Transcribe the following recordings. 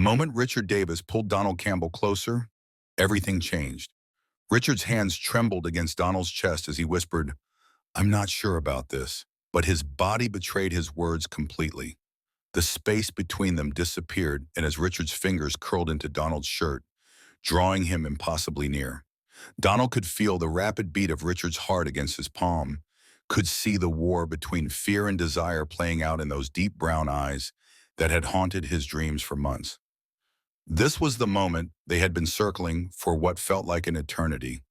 moment Richard Davis pulled Donald Campbell closer, everything changed. Richard's hands trembled against Donald's chest as he whispered, "I'm not sure about this," but his body betrayed his words completely. The space between them disappeared, and as Richard's fingers curled into Donald's shirt, drawing him impossibly near. Donald could feel the rapid beat of Richard's heart against his palm, could see the war between fear and desire playing out in those deep brown eyes that had haunted his dreams for months. This was the moment they had been circling for what felt like an eternity.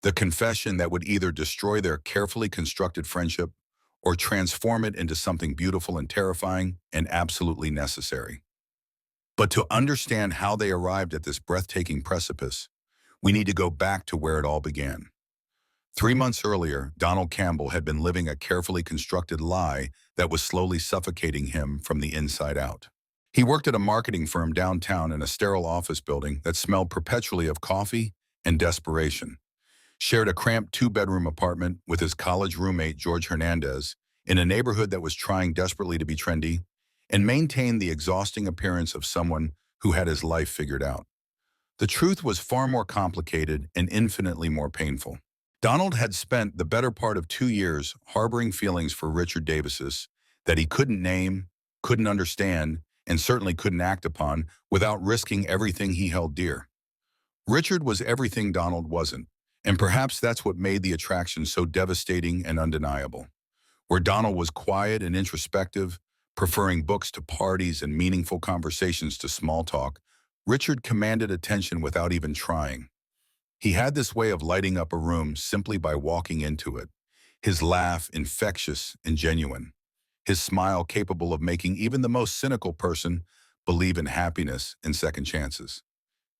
The confession that would either destroy their carefully constructed friendship or transform it into something beautiful and terrifying and absolutely necessary. But to understand how they arrived at this breathtaking precipice, we need to go back to where it all began. 3 months earlier, Donald Campbell had been living a carefully constructed lie that was slowly suffocating him from the inside out. He worked at a marketing firm downtown in a sterile office building that smelled perpetually of coffee and desperation, shared a cramped two-bedroom apartment with his college roommate George Hernandez in a neighborhood that was trying desperately to be trendy, and maintained the exhausting appearance of someone who had his life figured out. The truth was far more complicated and infinitely more painful. Donald had spent the better part of 2 years harboring feelings for Richard Davis that he couldn't name, couldn't understand, and certainly couldn't act upon without risking everything he held dear. Richard was everything Donald wasn't, and perhaps that's what made the attraction so devastating and undeniable. Where Donald was quiet and introspective, preferring books to parties and meaningful conversations to small talk, Richard commanded attention without even trying. He had this way of lighting up a room simply by walking into it, his laugh infectious and genuine, his smile capable of making even the most cynical person believe in happiness and second chances.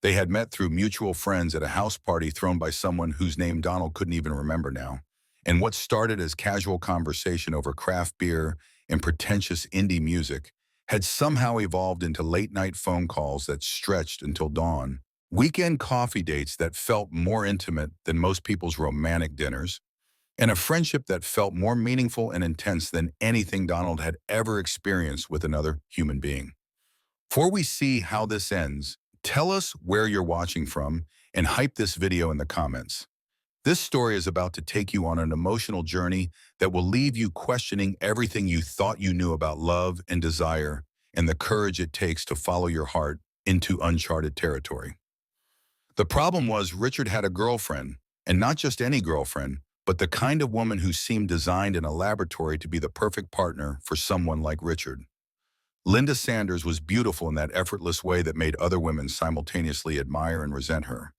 They had met through mutual friends at a house party thrown by someone whose name Donald couldn't even remember now, and what started as casual conversation over craft beer and pretentious indie music had somehow evolved into late-night phone calls that stretched until dawn, weekend coffee dates that felt more intimate than most people's romantic dinners, and a friendship that felt more meaningful and intense than anything Donald had ever experienced with another human being. Before we see how this ends, tell us where you're watching from and hype this video in the comments. This story is about to take you on an emotional journey that will leave you questioning everything you thought you knew about love and desire and the courage it takes to follow your heart into uncharted territory. The problem was Richard had a girlfriend, and not just any girlfriend, but the kind of woman who seemed designed in a laboratory to be the perfect partner for someone like Richard. Linda Sanders was beautiful in that effortless way that made other women simultaneously admire and resent her.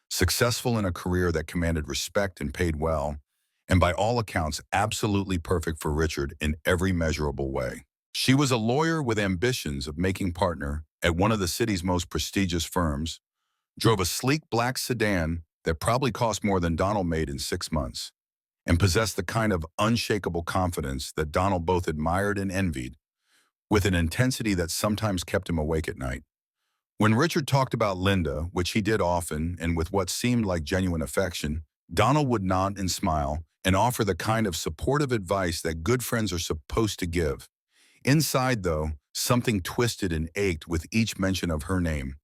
Successful in a career that commanded respect and paid well, and by all accounts absolutely perfect for Richard in every measurable way. She was a lawyer with ambitions of making partner at one of the city's most prestigious firms, drove a sleek black sedan that probably cost more than Donald made in 6 months, and possessed the kind of unshakable confidence that Donald both admired and envied, with an intensity that sometimes kept him awake at night. When Richard talked about Linda, which he did often and with what seemed like genuine affection, Donald would nod and smile and offer the kind of supportive advice that good friends are supposed to give. Inside, though, something twisted and ached with each mention of her name,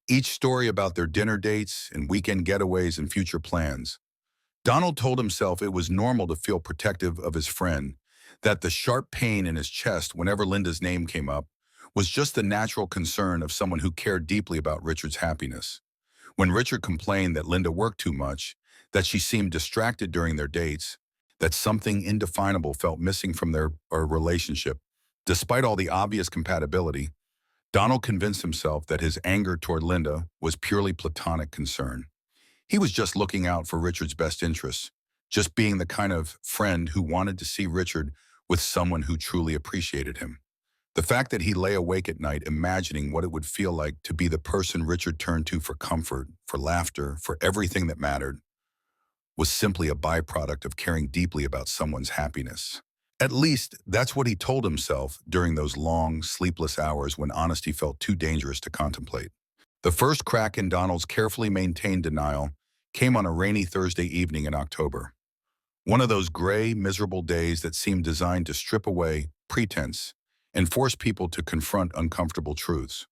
each story about their dinner dates and weekend getaways and future plans. Donald told himself it was normal to feel protective of his friend, that the sharp pain in his chest whenever Linda's name came up was just the natural concern of someone who cared deeply about Richard's happiness. When Richard complained that Linda worked too much, that she seemed distracted during their dates, that something indefinable felt missing from their relationship, despite all the obvious compatibility, Donald convinced himself that his anger toward Linda was purely platonic concern. He was just looking out for Richard's best interests, just being the kind of friend who wanted to see Richard with someone who truly appreciated him. The fact that he lay awake at night imagining what it would feel like to be the person Richard turned to for comfort, for laughter, for everything that mattered, was simply a byproduct of caring deeply about someone's happiness. At least, that's what he told himself during those long, sleepless hours when honesty felt too dangerous to contemplate. The first crack in Donald's carefully maintained denial came on a rainy Thursday evening in October. One of those gray, miserable days that seemed designed to strip away pretense and force people to confront uncomfortable truths.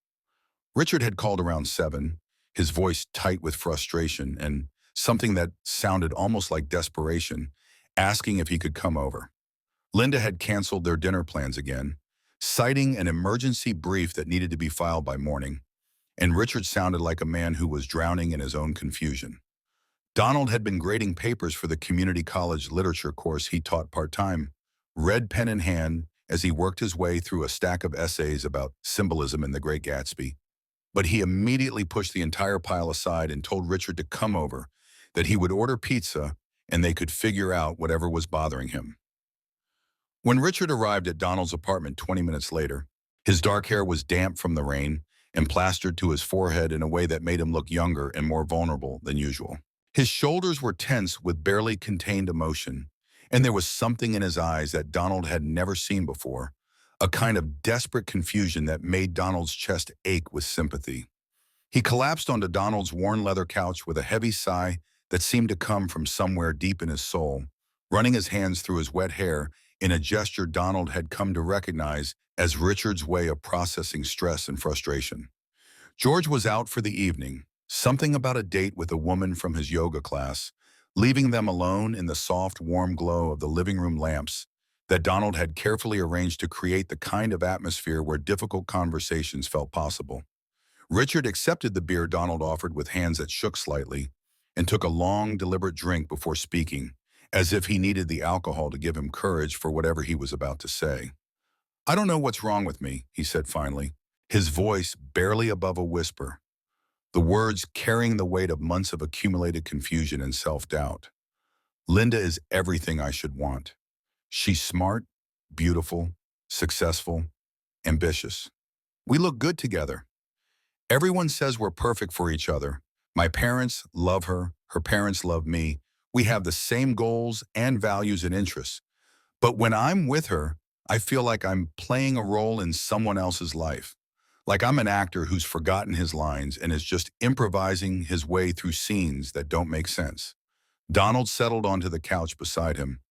Richard had called around 7, his voice tight with frustration and something that sounded almost like desperation, asking if he could come over. Linda had canceled their dinner plans again, citing an emergency brief that needed to be filed by morning, and Richard sounded like a man who was drowning in his own confusion. Donald had been grading papers for the community college literature course he taught part-time, red pen in hand as he worked his way through a stack of essays about symbolism in The Great Gatsby. But he immediately pushed the entire pile aside and told Richard to come over, that he would order pizza and they could figure out whatever was bothering him. When Richard arrived at Donald's apartment 20 minutes later, his dark hair was damp from the rain and plastered to his forehead in a way that made him look younger and more vulnerable than usual. His shoulders were tense with barely contained emotion, and there was something in his eyes that Donald had never seen before, a kind of desperate confusion that made Donald's chest ache with sympathy. He collapsed onto Donald's worn leather couch with a heavy sigh that seemed to come from somewhere deep in his soul, running his hands through his wet hair in a gesture Donald had come to recognize as Richard's way of processing stress and frustration. George was out for the evening, something about a date with a woman from his yoga class, leaving them alone in the soft, warm glow of the living room lamps that Donald had carefully arranged to create the kind of atmosphere where difficult conversations felt possible. Richard accepted the beer Donald offered with hands that shook slightly and took a long, deliberate drink before speaking, as if he needed the alcohol to give him courage for whatever he was about to say. "I don't know what's wrong with me," he said finally, his voice barely above a whisper, the words carrying the weight of months of accumulated confusion and self-doubt. "Linda is everything I should want. She's smart, beautiful, successful, ambitious. We look good together. Everyone says we're perfect for each other. My parents love her, her parents love me. We have the same goals and values and interests. But when I'm with her, I feel like I'm playing a role in someone else's life. Like I'm an actor who's forgotten his lines and is just improvising his way through scenes that don't make sense." Donald settled onto the couch beside him,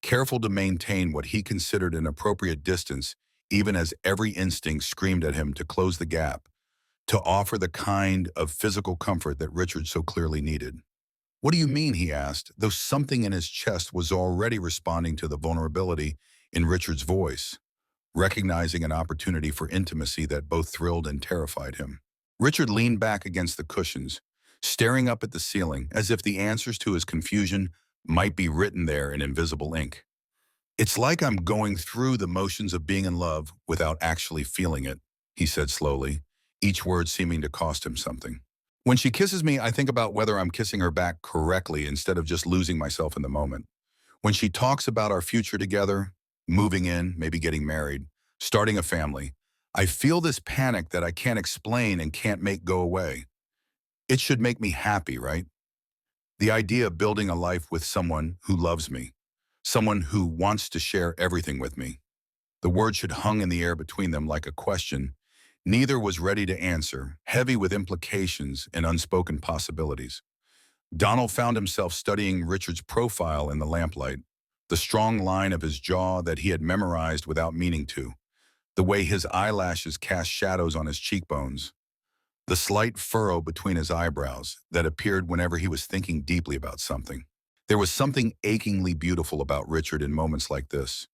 careful to maintain what he considered an appropriate distance, even as every instinct screamed at him to close the gap, to offer the kind of physical comfort that Richard so clearly needed. "What do you mean?" he asked, though something in his chest was already responding to the vulnerability in Richard's voice, recognizing an opportunity for intimacy that both thrilled and terrified him. Richard leaned back against the cushions, staring up at the ceiling as if the answers to his confusion might be written there in invisible ink. "It's like I'm going through the motions of being in love without actually feeling it," he said slowly, each word seeming to cost him something. "When she kisses me, I think about whether I'm kissing her back correctly instead of just losing myself in the moment. When she talks about our future together, moving in, maybe getting married, starting a family, I feel this panic that I can't explain and can't make go away. It should make me happy, right? The idea of building a life with someone who loves me, someone who wants to share everything with me." The words had hung in the air between them like a question neither was ready to answer, heavy with implications and unspoken possibilities. Donald found himself studying Richard's profile in the lamplight, the strong line of his jaw that he had memorized without meaning to, the way his eyelashes cast shadows on his cheekbones, the slight furrow between his eyebrows that appeared whenever he was thinking deeply about something. There was something achingly beautiful about Richard in moments like this,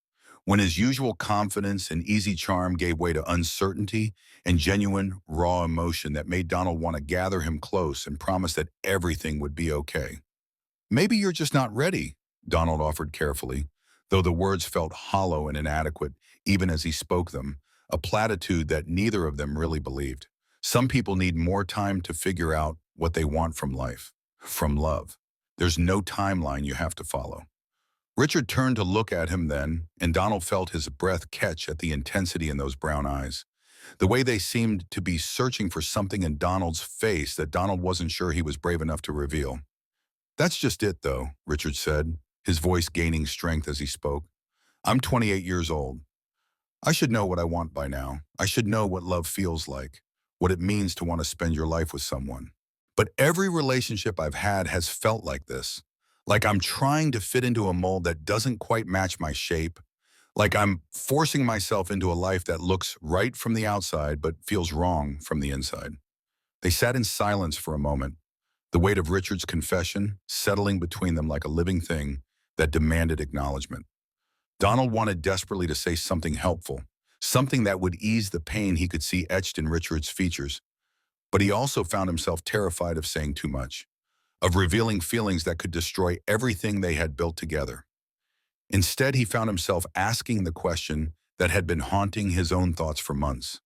when his usual confidence and easy charm gave way to uncertainty and genuine, raw emotion that made Donald want to gather him close and promise that everything would be okay. "Maybe you're just not ready," Donald offered carefully, though the words felt hollow and inadequate even as he spoke them, a platitude that neither of them really believed. Some people need more time to figure out what they want from life, from love. There's no timeline you have to follow. Richard turned to look at him then, and Donald felt his breath catch at the intensity in those brown eyes, the way they seemed to be searching for something in Donald's face that Donald wasn't sure he was brave enough to reveal. "That's just it, though," Richard said, his voice gaining strength as he spoke. "I'm 28 years old. I should know what I want by now. I should know what love feels like, what it means to want to spend your life with someone. But every relationship I've had has felt like this, like I'm trying to fit into a mold that doesn't quite match my shape, Like I'm forcing myself into a life that looks right from the outside but feels wrong from the inside. They sat in silence for a moment, the weight of Richard's confession settling between them like a living thing that demanded acknowledgement. Donald wanted desperately to say something helpful, something that would ease the pain he could see etched in Richard's features, but he also found himself terrified of saying too much, of revealing feelings that could destroy everything they had built together. Instead, he found himself asking the question that had been haunting his own thoughts for months.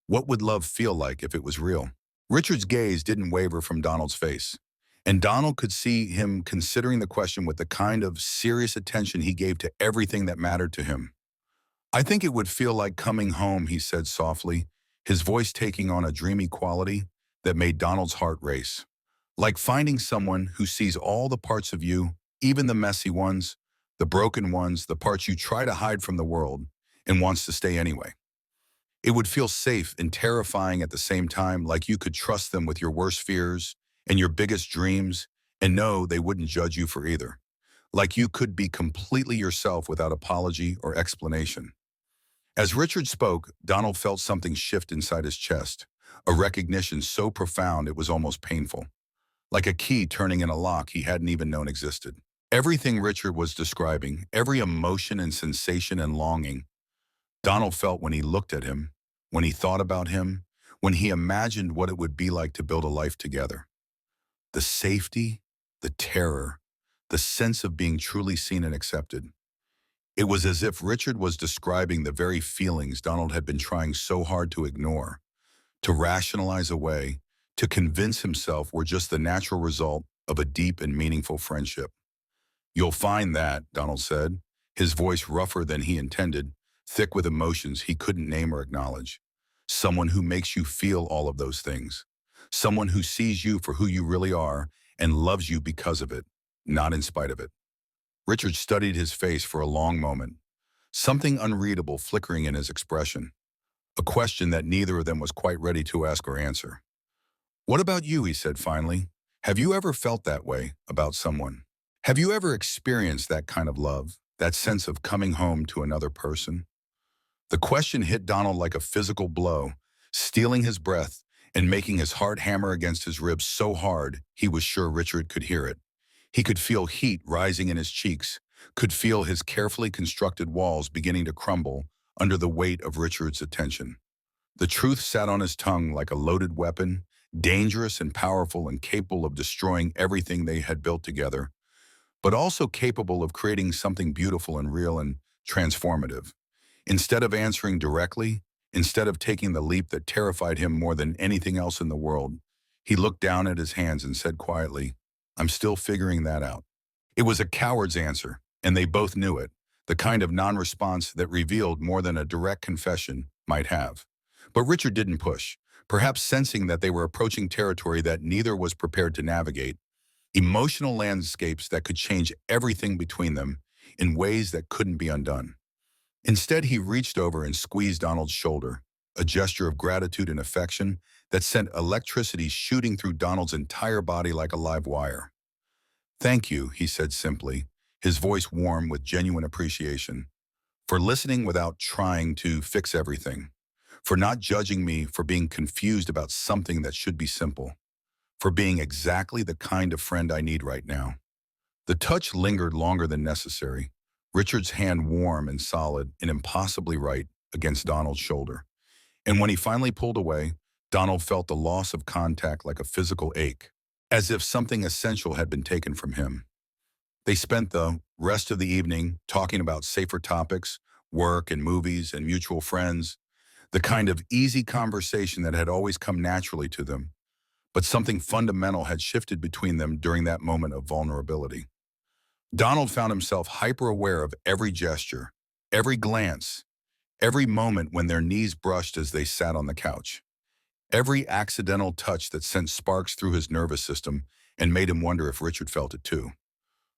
What would love feel like if it was real? Richard's gaze didn't waver from Donald's face, and Donald could see him considering the question with the kind of serious attention he gave to everything that mattered to him. I think it would feel like coming home, he said softly, his voice taking on a dreamy quality that made Donald's heart race. Like finding someone who sees all the parts of you, even the messy ones, the broken ones, the parts you try to hide from the world, and wants to stay anyway. It would feel safe and terrifying at the same time, like you could trust them with your worst fears and your biggest dreams and know they wouldn't judge you for either. Like you could be completely yourself without apology or explanation. As Richard spoke, Donald felt something shift inside his chest, a recognition so profound it was almost painful, like a key turning in a lock he hadn't even known existed. Everything Richard was describing, every emotion and sensation and longing, Donald felt when he looked at him, when he thought about him, when he imagined what it would be like to build a life together. The safety, the terror, the sense of being truly seen and accepted. It was as if Richard was describing the very feelings Donald had been trying so hard to ignore, to rationalize away, to convince himself were just the natural result of a deep and meaningful friendship. You'll find that, Donald said, his voice rougher than he intended, thick with emotions he couldn't name or acknowledge. Someone who makes you feel all of those things. Someone who sees you for who you really are and loves you because of it, not in spite of it. Richard studied his face for a long moment, something unreadable flickering in his expression, a question that neither of them was quite ready to ask or answer. What about you, he said finally. Have you ever felt that way about someone? Have you ever experienced that kind of love, that sense of coming home to another person? The question hit Donald like a physical blow, stealing his breath and making his heart hammer against his ribs so hard he was sure Richard could hear it. He could feel heat rising in his cheeks, could feel his carefully constructed walls beginning to crumble under the weight of Richard's attention. The truth sat on his tongue like a loaded weapon, dangerous and powerful and capable of destroying everything they had built together, but also capable of creating something beautiful and real and transformative. Instead of answering directly, instead of taking the leap that terrified him more than anything else in the world, he looked down at his hands and said quietly, I'm still figuring that out. It was a coward's answer, and they both knew it, the kind of non-response that revealed more than a direct confession might have. But Richard didn't push, perhaps sensing that they were approaching territory that neither was prepared to navigate, emotional landscapes that could change everything between them in ways that couldn't be undone. Instead, he reached over and squeezed Donald's shoulder, a gesture of gratitude and affection that sent electricity shooting through Donald's entire body like a live wire. Thank you, he said simply, his voice warm with genuine appreciation, for listening without trying to fix everything, for not judging me for being confused about something that should be simple, for being exactly the kind of friend I need right now. The touch lingered longer than necessary, Richard's hand warm and solid and impossibly right against Donald's shoulder. And when he finally pulled away, Donald felt the loss of contact like a physical ache, as if something essential had been taken from him. They spent the rest of the evening talking about safer topics, work and movies and mutual friends, the kind of easy conversation that had always come naturally to them. But something fundamental had shifted between them during that moment of vulnerability. Donald found himself hyper-aware of every gesture, every glance, every moment when their knees brushed as they sat on the couch, every accidental touch that sent sparks through his nervous system and made him wonder if Richard felt it too.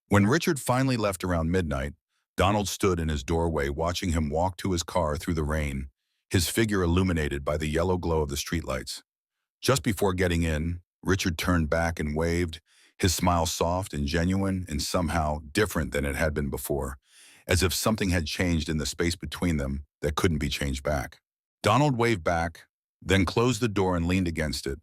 When Richard finally left around midnight, Donald stood in his doorway watching him walk to his car through the rain, his figure illuminated by the yellow glow of the streetlights. Just before getting in, Richard turned back and waved, his smile soft and genuine and somehow different than it had been before, as if something had changed in the space between them that couldn't be changed back. Donald waved back, then closed the door and leaned against it,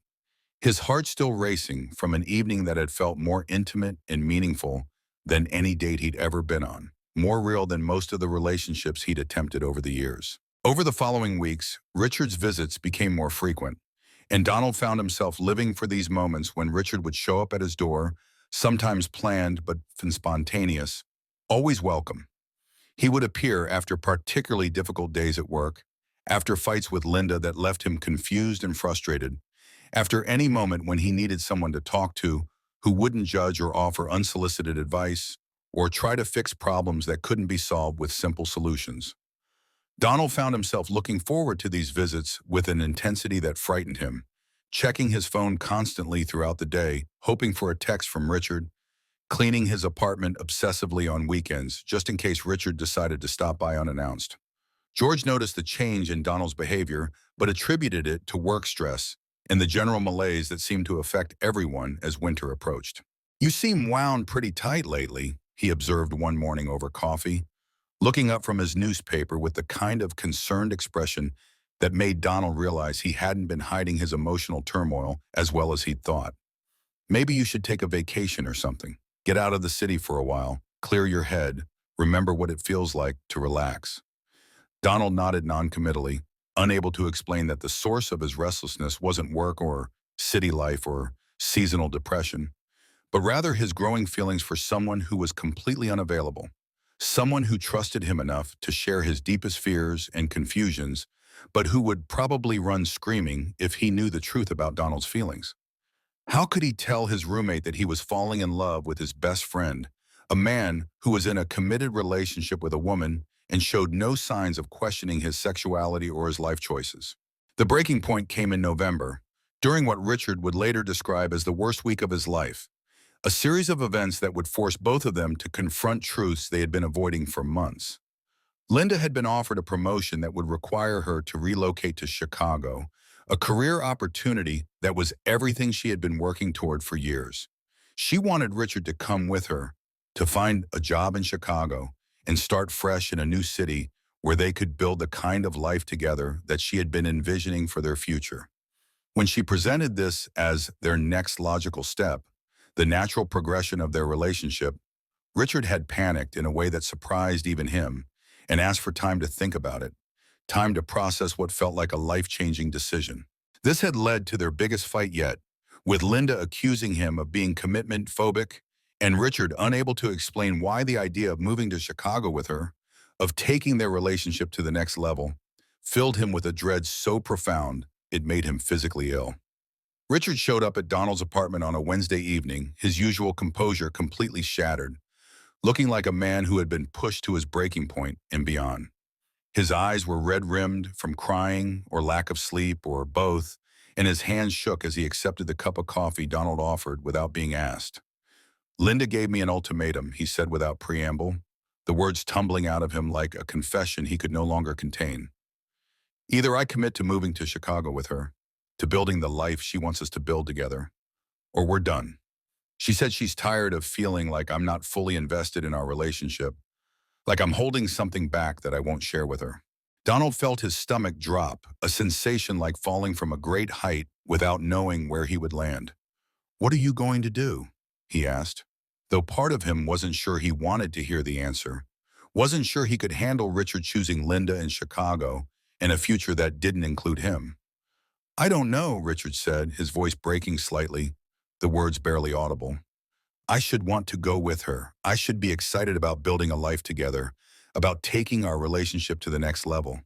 his heart still racing from an evening that had felt more intimate and meaningful than any date he'd ever been on, more real than most of the relationships he'd attempted over the years. Over the following weeks, Richard's visits became more frequent, and Donald found himself living for these moments when Richard would show up at his door, sometimes planned but often spontaneous, always welcome. He would appear after particularly difficult days at work, after fights with Linda that left him confused and frustrated, after any moment when he needed someone to talk to who wouldn't judge or offer unsolicited advice or try to fix problems that couldn't be solved with simple solutions. Donald found himself looking forward to these visits with an intensity that frightened him, checking his phone constantly throughout the day, hoping for a text from Richard, cleaning his apartment obsessively on weekends just in case Richard decided to stop by unannounced. George noticed the change in Donald's behavior, but attributed it to work stress and the general malaise that seemed to affect everyone as winter approached. "You seem wound pretty tight lately," he observed one morning over coffee, looking up from his newspaper with the kind of concerned expression that made Donald realize he hadn't been hiding his emotional turmoil as well as he'd thought. "Maybe you should take a vacation or something. Get out of the city for a while, clear your head, remember what it feels like to relax." Donald nodded noncommittally, unable to explain that the source of his restlessness wasn't work or city life or seasonal depression, but rather his growing feelings for someone who was completely unavailable, someone who trusted him enough to share his deepest fears and confusions, but who would probably run screaming if he knew the truth about Donald's feelings. How could he tell his roommate that he was falling in love with his best friend, a man who was in a committed relationship with a woman and showed no signs of questioning his sexuality or his life choices? The breaking point came in November, during what Richard would later describe as the worst week of his life, a series of events that would force both of them to confront truths they had been avoiding for months. Linda had been offered a promotion that would require her to relocate to Chicago, a career opportunity that was everything she had been working toward for years. She wanted Richard to come with her, to find a job in Chicago and start fresh in a new city where they could build the kind of life together that she had been envisioning for their future. When she presented this as their next logical step, the natural progression of their relationship, Richard had panicked in a way that surprised even him and asked for time to think about it, time to process what felt like a life-changing decision. This had led to their biggest fight yet, with Linda accusing him of being commitment phobic and Richard unable to explain why the idea of moving to Chicago with her, of taking their relationship to the next level, filled him with a dread so profound it made him physically ill. Richard showed up at Donald's apartment on a Wednesday evening, his usual composure completely shattered, looking like a man who had been pushed to his breaking point and beyond. His eyes were red-rimmed from crying or lack of sleep or both, and his hands shook as he accepted the cup of coffee Donald offered without being asked. "Linda gave me an ultimatum," he said without preamble, the words tumbling out of him like a confession he could no longer contain. "Either I commit to moving to Chicago with her, to building the life she wants us to build together, or we're done. She said she's tired of feeling like I'm not fully invested in our relationship, like I'm holding something back that I won't share with her." Donald felt his stomach drop, a sensation like falling from a great height without knowing where he would land. "What are you going to do?" he asked, though part of him wasn't sure he wanted to hear the answer, wasn't sure he could handle Richard choosing Linda in Chicago and a future that didn't include him. "I don't know," Richard said, his voice breaking slightly, the words barely audible. "I should want to go with her. I should be excited about building a life together, about taking our relationship to the next level.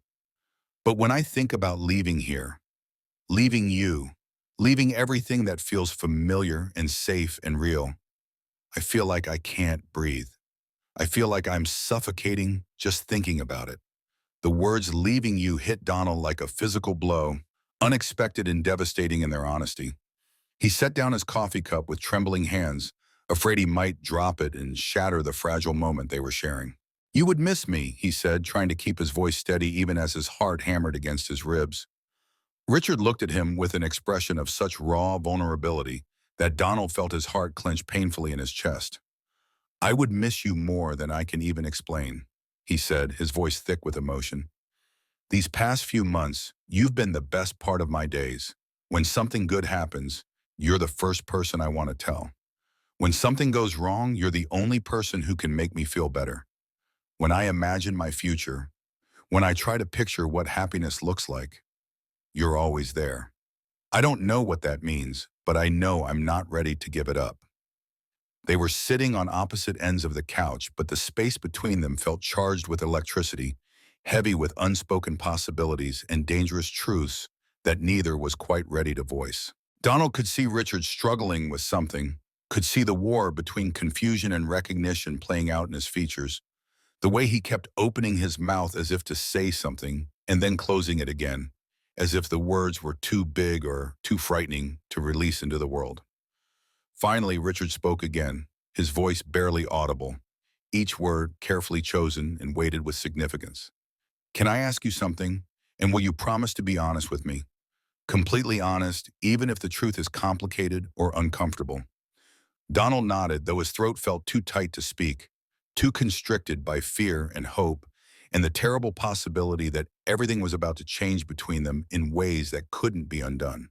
But when I think about leaving here, leaving you, leaving everything that feels familiar and safe and real, I feel like I can't breathe. I feel like I'm suffocating just thinking about it." The words "leaving you" hit Donald like a physical blow, unexpected and devastating in their honesty. He set down his coffee cup with trembling hands, afraid he might drop it and shatter the fragile moment they were sharing. "You would miss me," he said, trying to keep his voice steady even as his heart hammered against his ribs. Richard looked at him with an expression of such raw vulnerability that Donald felt his heart clench painfully in his chest. "I would miss you more than I can even explain." he said, his voice thick with emotion. These past few months, you've been the best part of my days. When something good happens, you're the first person I want to tell. When something goes wrong, you're the only person who can make me feel better. When I imagine my future, when I try to picture what happiness looks like, you're always there. I don't know what that means, but I know I'm not ready to give it up. They were sitting on opposite ends of the couch, but the space between them felt charged with electricity, heavy with unspoken possibilities and dangerous truths that neither was quite ready to voice. Donald could see Richard struggling with something, could see the war between confusion and recognition playing out in his features, the way he kept opening his mouth as if to say something and then closing it again, as if the words were too big or too frightening to release into the world. Finally, Richard spoke again, his voice barely audible, each word carefully chosen and weighted with significance. Can I ask you something? And will you promise to be honest with me? Completely honest, even if the truth is complicated or uncomfortable. Donald nodded, though his throat felt too tight to speak, too constricted by fear and hope, and the terrible possibility that everything was about to change between them in ways that couldn't be undone.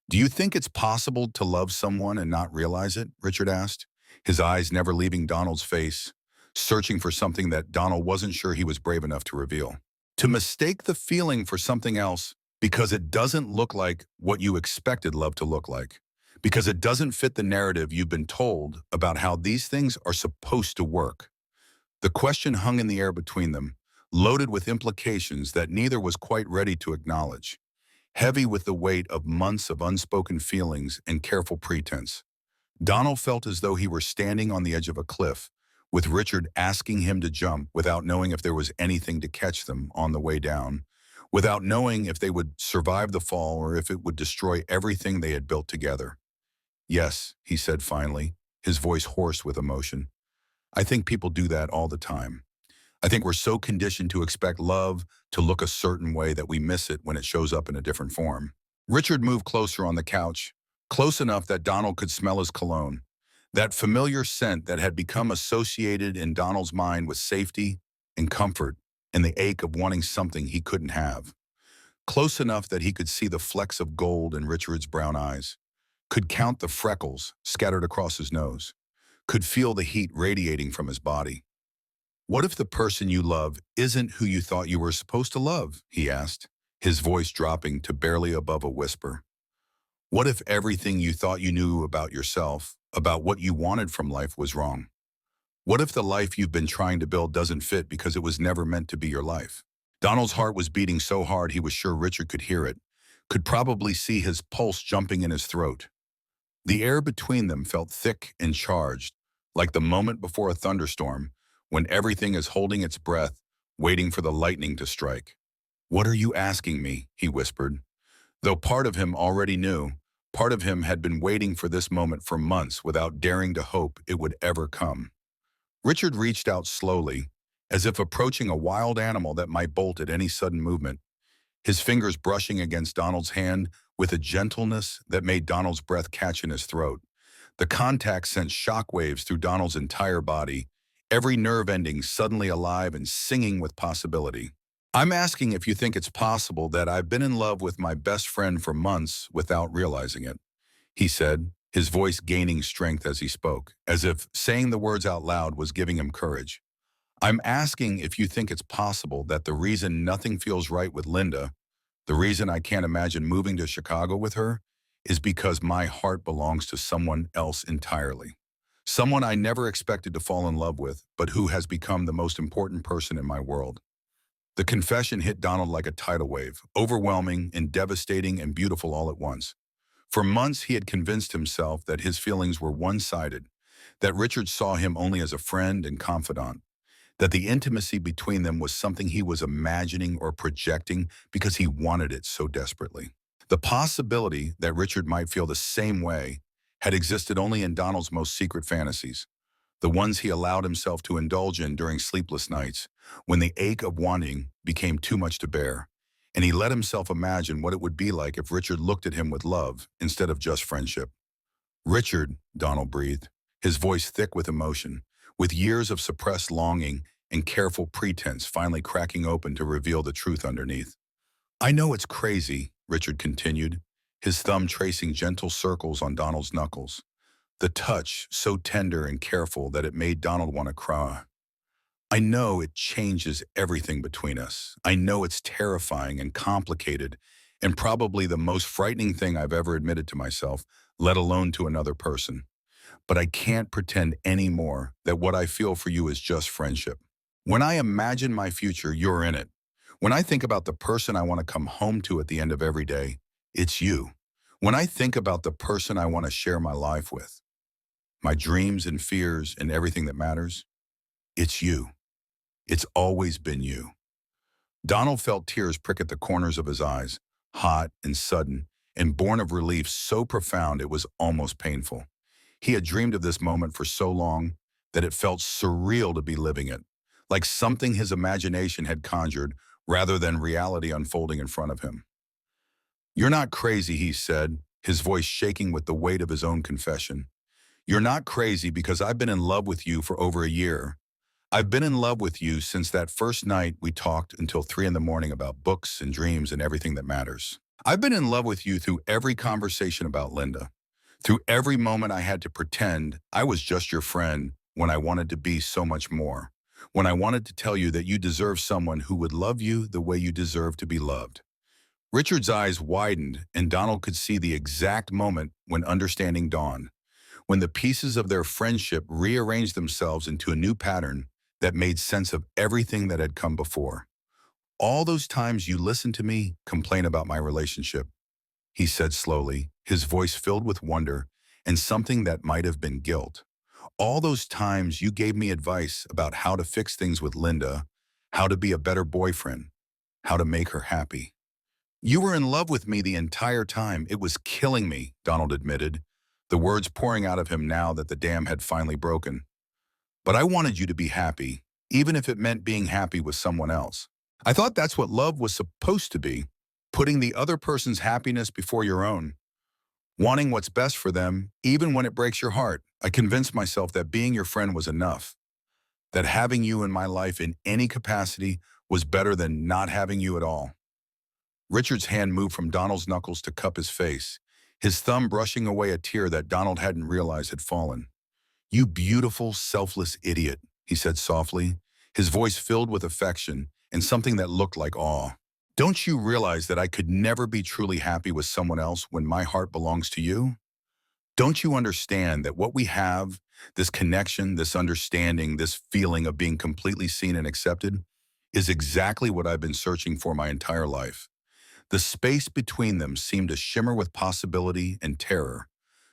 Do you think it's possible to love someone and not realize it? Richard asked, his eyes never leaving Donald's face, searching for something that Donald wasn't sure he was brave enough to reveal. To mistake the feeling for something else because it doesn't look like what you expected love to look like, because it doesn't fit the narrative you've been told about how these things are supposed to work. The question hung in the air between them, loaded with implications that neither was quite ready to acknowledge, heavy with the weight of months of unspoken feelings and careful pretense. Donald felt as though he were standing on the edge of a cliff, with Richard asking him to jump without knowing if there was anything to catch them on the way down, without knowing if they would survive the fall or if it would destroy everything they had built together. Yes, he said finally, his voice hoarse with emotion. I think people do that all the time. I think we're so conditioned to expect love to look a certain way that we miss it when it shows up in a different form. Richard moved closer on the couch, close enough that Donald could smell his cologne, that familiar scent that had become associated in Donald's mind with safety and comfort and the ache of wanting something he couldn't have. Close enough that he could see the flecks of gold in Richard's brown eyes, could count the freckles scattered across his nose, could feel the heat radiating from his body. What if the person you love isn't who you thought you were supposed to love? He asked, his voice dropping to barely above a whisper. What if everything you thought you knew about yourself, about what you wanted from life, was wrong? What if the life you've been trying to build doesn't fit because it was never meant to be your life? Donald's heart was beating so hard he was sure Richard could hear it, could probably see his pulse jumping in his throat. The air between them felt thick and charged, like the moment before a thunderstorm, when everything is holding its breath, waiting for the lightning to strike. What are you asking me? He whispered. Though part of him already knew, part of him had been waiting for this moment for months without daring to hope it would ever come. Richard reached out slowly, as if approaching a wild animal that might bolt at any sudden movement, his fingers brushing against Donald's hand with a gentleness that made Donald's breath catch in his throat. The contact sent shockwaves through Donald's entire body, every nerve ending suddenly alive and singing with possibility. I'm asking if you think it's possible that I've been in love with my best friend for months without realizing it, he said, his voice gaining strength as he spoke, as if saying the words out loud was giving him courage. I'm asking if you think it's possible that the reason nothing feels right with Linda, the reason I can't imagine moving to Chicago with her, is because my heart belongs to someone else entirely. Someone I never expected to fall in love with, but who has become the most important person in my world. The confession hit Donald like a tidal wave, overwhelming and devastating and beautiful all at once. For months, he had convinced himself that his feelings were one-sided, that Richard saw him only as a friend and confidant, that the intimacy between them was something he was imagining or projecting because he wanted it so desperately. The possibility that Richard might feel the same way had existed only in Donald's most secret fantasies, the ones he allowed himself to indulge in during sleepless nights, when the ache of wanting became too much to bear, and he let himself imagine what it would be like if Richard looked at him with love instead of just friendship. Richard, Donald breathed, his voice thick with emotion, with years of suppressed longing and careful pretense finally cracking open to reveal the truth underneath. I know it's crazy, Richard continued, his thumb tracing gentle circles on Donald's knuckles. The touch so tender and careful that it made Donald want to cry. I know it changes everything between us. I know it's terrifying and complicated and probably the most frightening thing I've ever admitted to myself, let alone to another person. But I can't pretend anymore that what I feel for you is just friendship. When I imagine my future, you're in it. When I think about the person I want to come home to at the end of every day, it's you. When I think about the person I want to share my life with, my dreams and fears and everything that matters, it's you. It's always been you. Donald felt tears prick at the corners of his eyes, hot and sudden, and born of relief so profound it was almost painful. He had dreamed of this moment for so long that it felt surreal to be living it, like something his imagination had conjured rather than reality unfolding in front of him. "You're not crazy," he said, his voice shaking with the weight of his own confession. "You're not crazy because I've been in love with you for over a year. I've been in love with you since that first night we talked until 3 in the morning about books and dreams and everything that matters. I've been in love with you through every conversation about Linda, through every moment I had to pretend I was just your friend when I wanted to be so much more, when I wanted to tell you that you deserve someone who would love you the way you deserve to be loved." Richard's eyes widened, and Donald could see the exact moment when understanding dawned, when the pieces of their friendship rearranged themselves into a new pattern that made sense of everything that had come before. "All those times you listened to me complain about my relationship," he said slowly, his voice filled with wonder and something that might have been guilt. "All those times you gave me advice about how to fix things with Linda, how to be a better boyfriend, how to make her happy. You were in love with me the entire time. It was killing me," Donald admitted, the words pouring out of him now that the dam had finally broken. "But I wanted you to be happy, even if it meant being happy with someone else. I thought that's what love was supposed to be, putting the other person's happiness before your own, wanting what's best for them, even when it breaks your heart. I convinced myself that being your friend was enough, that having you in my life in any capacity was better than not having you at all." Richard's hand moved from Donald's knuckles to cup his face, his thumb brushing away a tear that Donald hadn't realized had fallen. "You beautiful, selfless idiot," he said softly, his voice filled with affection and something that looked like awe. "Don't you realize that I could never be truly happy with someone else when my heart belongs to you? Don't you understand that what we have, this connection, this understanding, this feeling of being completely seen and accepted, is exactly what I've been searching for my entire life?" The space between them seemed to shimmer with possibility and terror,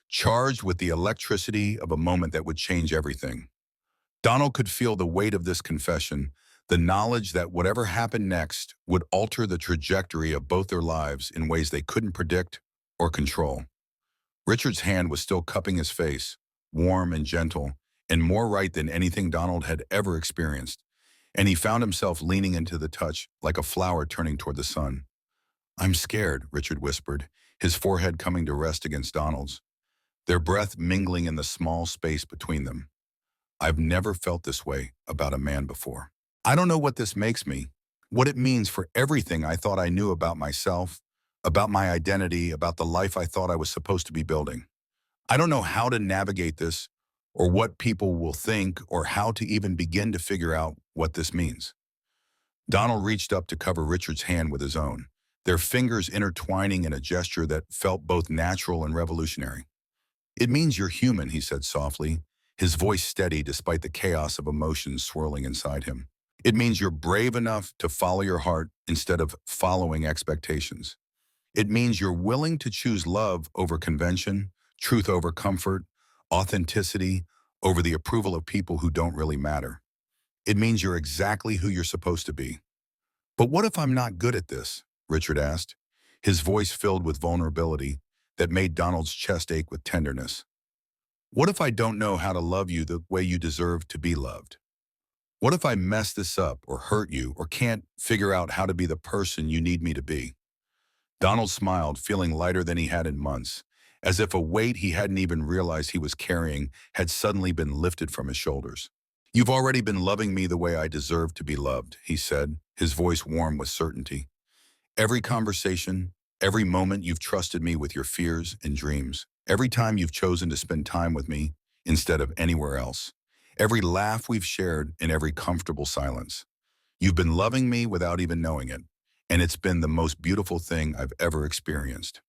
charged with the electricity of a moment that would change everything. Donald could feel the weight of this confession, the knowledge that whatever happened next would alter the trajectory of both their lives in ways they couldn't predict or control. Richard's hand was still cupping his face, warm and gentle, and more right than anything Donald had ever experienced, and he found himself leaning into the touch like a flower turning toward the sun. "I'm scared," Richard whispered, his forehead coming to rest against Donald's, their breath mingling in the small space between them. "I've never felt this way about a man before. I don't know what this makes me, what it means for everything I thought I knew about myself, about my identity, about the life I thought I was supposed to be building. I don't know how to navigate this, or what people will think, or how to even begin to figure out what this means." Donald reached up to cover Richard's hand with his own, their fingers intertwining in a gesture that felt both natural and revolutionary. "It means you're human," he said softly, his voice steady despite the chaos of emotions swirling inside him. "It means you're brave enough to follow your heart instead of following expectations. It means you're willing to choose love over convention, truth over comfort, authenticity over the approval of people who don't really matter. It means you're exactly who you're supposed to be." "But what if I'm not good at this?" Richard asked, his voice filled with vulnerability that made Donald's chest ache with tenderness. "What if I don't know how to love you the way you deserve to be loved? What if I mess this up or hurt you or can't figure out how to be the person you need me to be?" Donald smiled, feeling lighter than he had in months, as if a weight he hadn't even realized he was carrying had suddenly been lifted from his shoulders. You've already been loving me the way I deserve to be loved, he said, his voice warm with certainty. Every conversation, every moment you've trusted me with your fears and dreams, every time you've chosen to spend time with me instead of anywhere else, every laugh we've shared and every comfortable silence. You've been loving me without even knowing it, and it's been the most beautiful thing I've ever experienced.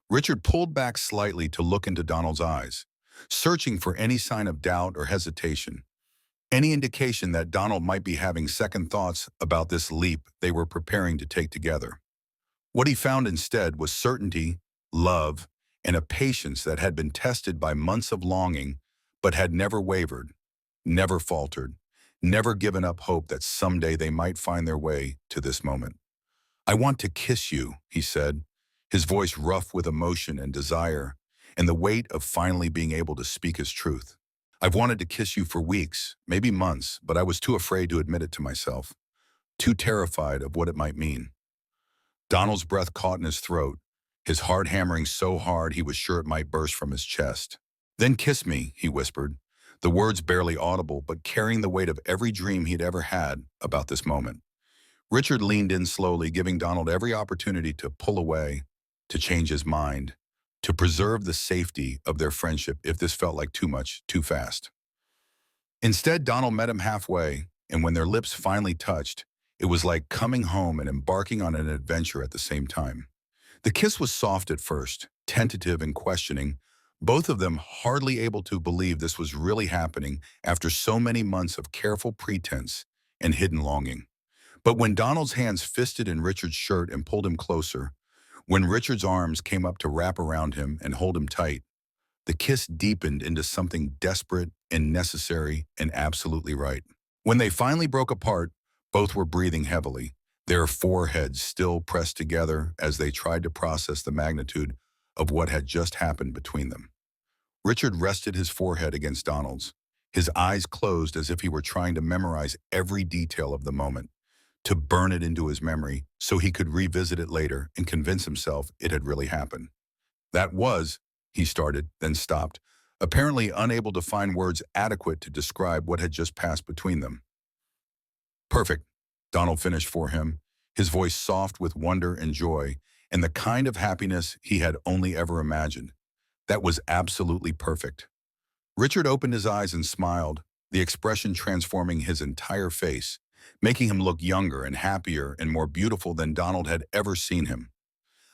Richard pulled back slightly to look into Donald's eyes, searching for any sign of doubt or hesitation, any indication that Donald might be having second thoughts about this leap they were preparing to take together. What he found instead was certainty, love, and a patience that had been tested by months of longing, but had never wavered, never faltered, never given up hope that someday they might find their way to this moment. I want to kiss you, he said, his voice rough with emotion and desire, and the weight of finally being able to speak his truth. I've wanted to kiss you for weeks, maybe months, but I was too afraid to admit it to myself, too terrified of what it might mean. Donald's breath caught in his throat, his heart hammering so hard he was sure it might burst from his chest. Then kiss me, he whispered, the words barely audible but carrying the weight of every dream he'd ever had about this moment. Richard leaned in slowly, giving Donald every opportunity to pull away, to change his mind, to preserve the safety of their friendship if this felt like too much, too fast. Instead, Donald met him halfway, and when their lips finally touched, it was like coming home and embarking on an adventure at the same time. The kiss was soft at first, tentative and questioning, both of them hardly able to believe this was really happening after so many months of careful pretense and hidden longing. But when Donald's hands fisted in Richard's shirt and pulled him closer, when Richard's arms came up to wrap around him and hold him tight, the kiss deepened into something desperate and necessary and absolutely right. When they finally broke apart, both were breathing heavily, their foreheads still pressed together as they tried to process the magnitude of what had just happened between them. Richard rested his forehead against Donald's, his eyes closed as if he were trying to memorize every detail of the moment, to burn it into his memory so he could revisit it later and convince himself it had really happened. That was, he started, then stopped, apparently unable to find words adequate to describe what had just passed between them. Perfect, Donald finished for him, his voice soft with wonder and joy, and the kind of happiness he had only ever imagined. That was absolutely perfect. Richard opened his eyes and smiled, the expression transforming his entire face, making him look younger and happier and more beautiful than Donald had ever seen him.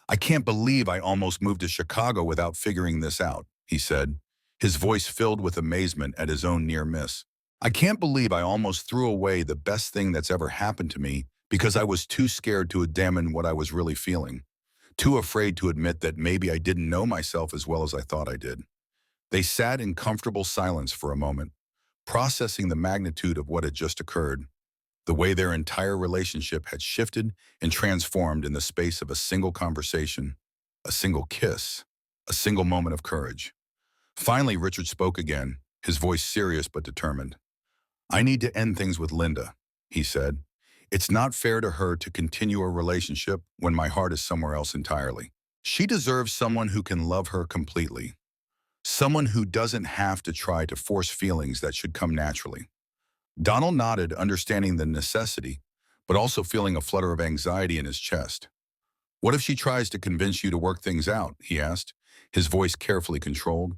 I can't believe I almost moved to Chicago without figuring this out, he said, his voice filled with amazement at his own near miss. I can't believe I almost threw away the best thing that's ever happened to me because I was too scared to examine what I was really feeling, too afraid to admit that maybe I didn't know myself as well as I thought I did. They sat in comfortable silence for a moment, processing the magnitude of what had just occurred, the way their entire relationship had shifted and transformed in the space of a single conversation, a single kiss, a single moment of courage. Finally, Richard spoke again, his voice serious but determined. I need to end things with Linda, he said. It's not fair to her to continue a relationship when my heart is somewhere else entirely. She deserves someone who can love her completely, someone who doesn't have to try to force feelings that should come naturally. Donald nodded, understanding the necessity, but also feeling a flutter of anxiety in his chest. What if she tries to convince you to work things out, he asked, his voice carefully controlled.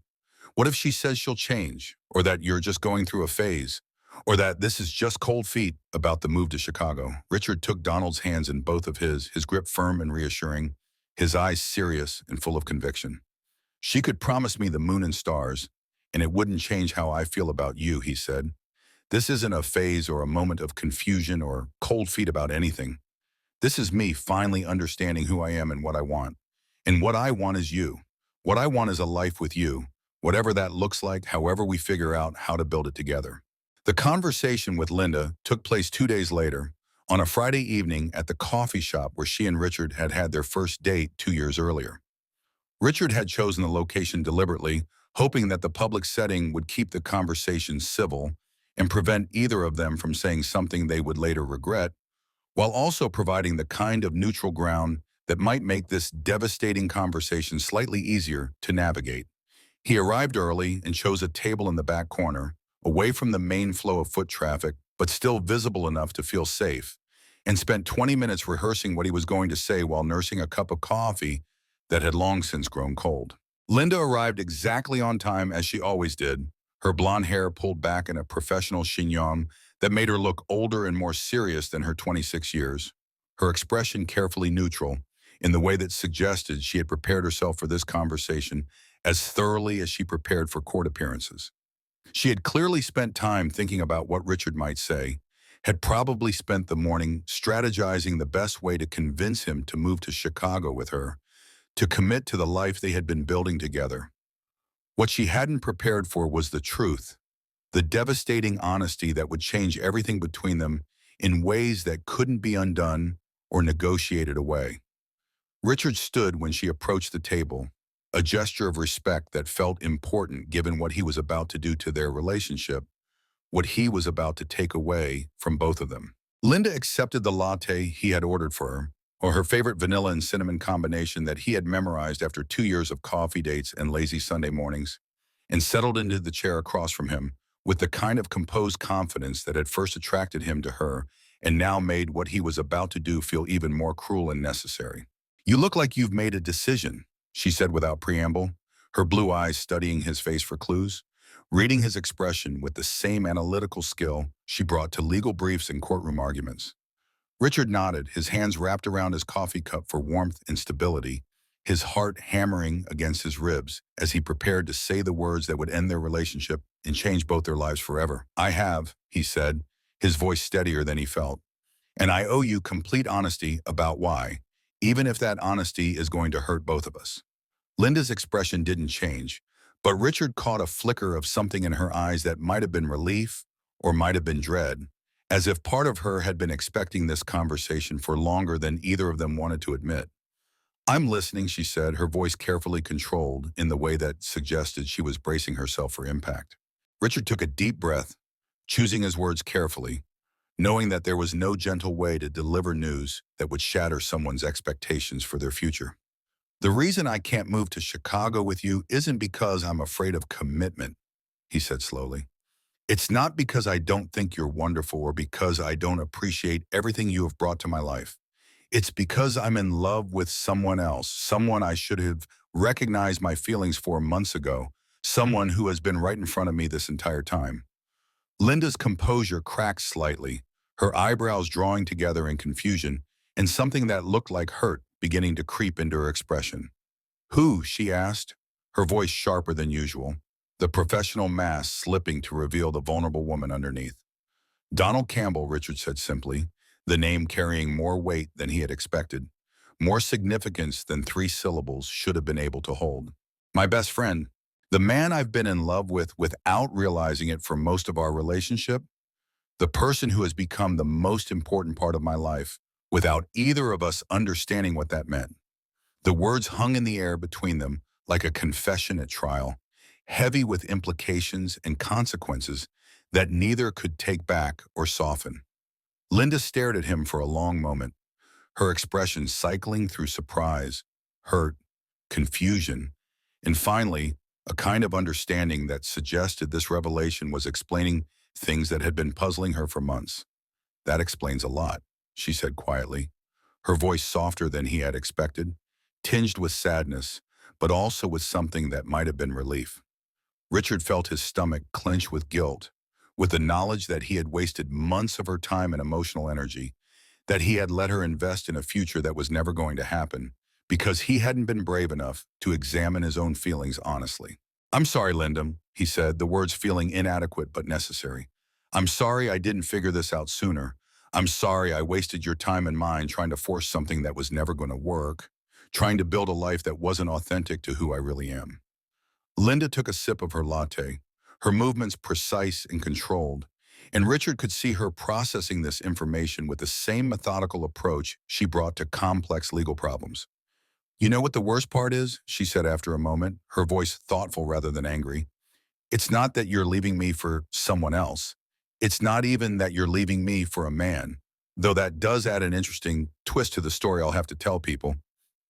What if she says she'll change, or that you're just going through a phase, or that this is just cold feet about the move to Chicago? Richard took Donald's hands in both of his grip firm and reassuring, his eyes serious and full of conviction. She could promise me the moon and stars, and it wouldn't change how I feel about you, he said. This isn't a phase or a moment of confusion or cold feet about anything. This is me finally understanding who I am and what I want. And what I want is you. What I want is a life with you, whatever that looks like, however we figure out how to build it together. The conversation with Linda took place 2 days later, on a Friday evening at the coffee shop where she and Richard had had their first date 2 years earlier. Richard had chosen the location deliberately, hoping that the public setting would keep the conversation civil and prevent either of them from saying something they would later regret, while also providing the kind of neutral ground that might make this devastating conversation slightly easier to navigate. He arrived early and chose a table in the back corner, away from the main flow of foot traffic, but still visible enough to feel safe, and spent 20 minutes rehearsing what he was going to say while nursing a cup of coffee that had long since grown cold. Linda arrived exactly on time as she always did, her blonde hair pulled back in a professional chignon that made her look older and more serious than her 26 years, her expression carefully neutral, in the way that suggested she had prepared herself for this conversation as thoroughly as she prepared for court appearances. She had clearly spent time thinking about what Richard might say, had probably spent the morning strategizing the best way to convince him to move to Chicago with her, to commit to the life they had been building together. What she hadn't prepared for was the truth, the devastating honesty that would change everything between them in ways that couldn't be undone or negotiated away. Richard stood when she approached the table, a gesture of respect that felt important given what he was about to do to their relationship, what he was about to take away from both of them. Linda accepted the latte he had ordered for her, or her favorite vanilla and cinnamon combination that he had memorized after 2 years of coffee dates and lazy Sunday mornings, and settled into the chair across from him with the kind of composed confidence that had first attracted him to her and now made what he was about to do feel even more cruel and necessary. "You look like you've made a decision," she said without preamble, her blue eyes studying his face for clues, reading his expression with the same analytical skill she brought to legal briefs and courtroom arguments. Richard nodded, his hands wrapped around his coffee cup for warmth and stability, his heart hammering against his ribs as he prepared to say the words that would end their relationship and change both their lives forever. "I have," he said, his voice steadier than he felt, "and I owe you complete honesty about why, even if that honesty is going to hurt both of us." Linda's expression didn't change, but Richard caught a flicker of something in her eyes that might have been relief or might have been dread, as if part of her had been expecting this conversation for longer than either of them wanted to admit. "I'm listening," she said, her voice carefully controlled in the way that suggested she was bracing herself for impact. Richard took a deep breath, choosing his words carefully, knowing that there was no gentle way to deliver news that would shatter someone's expectations for their future. "The reason I can't move to Chicago with you isn't because I'm afraid of commitment," he said slowly. "It's not because I don't think you're wonderful or because I don't appreciate everything you have brought to my life. It's because I'm in love with someone else, someone I should have recognized my feelings for months ago, someone who has been right in front of me this entire time." Linda's composure cracked slightly, her eyebrows drawing together in confusion, and something that looked like hurt beginning to creep into her expression. "Who?" she asked, her voice sharper than usual, the professional mask slipping to reveal the vulnerable woman underneath. "Donald Campbell," Richard said simply, the name carrying more weight than he had expected, more significance than 3 syllables should have been able to hold. "My best friend, the man I've been in love with without realizing it for most of our relationship, the person who has become the most important part of my life without either of us understanding what that meant." The words hung in the air between them like a confession at trial, heavy with implications and consequences that neither could take back or soften. Linda stared at him for a long moment, her expression cycling through surprise, hurt, confusion, and finally, a kind of understanding that suggested this revelation was explaining things that had been puzzling her for months. "That explains a lot," she said quietly, her voice softer than he had expected, tinged with sadness, but also with something that might have been relief. Richard felt his stomach clench with guilt, with the knowledge that he had wasted months of her time and emotional energy, that he had let her invest in a future that was never going to happen, because he hadn't been brave enough to examine his own feelings honestly. "I'm sorry, Linda," he said, the words feeling inadequate but necessary. "I'm sorry I didn't figure this out sooner. I'm sorry I wasted your time and mine trying to force something that was never going to work, trying to build a life that wasn't authentic to who I really am." Linda took a sip of her latte, her movements precise and controlled, and Richard could see her processing this information with the same methodical approach she brought to complex legal problems. "You know what the worst part is?" she said after a moment, her voice thoughtful rather than angry. "It's not that you're leaving me for someone else. It's not even that you're leaving me for a man, though that does add an interesting twist to the story I'll have to tell people.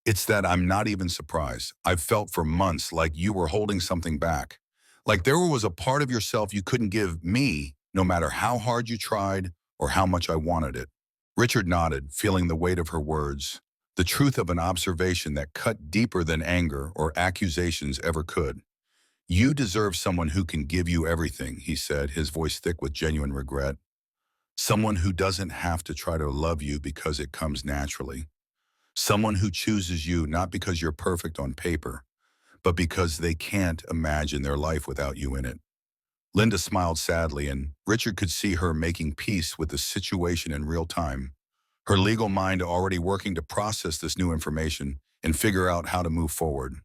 It's that I'm not even surprised. I've felt for months like you were holding something back, Like there was a part of yourself you couldn't give me, no matter how hard you tried or how much I wanted it. Richard nodded, feeling the weight of her words, the truth of an observation that cut deeper than anger or accusations ever could. You deserve someone who can give you everything, he said, his voice thick with genuine regret. Someone who doesn't have to try to love you because it comes naturally. Someone who chooses you not because you're perfect on paper, but because they can't imagine their life without you in it. Linda smiled sadly, and Richard could see her making peace with the situation in real time, her legal mind already working to process this new information and figure out how to move forward.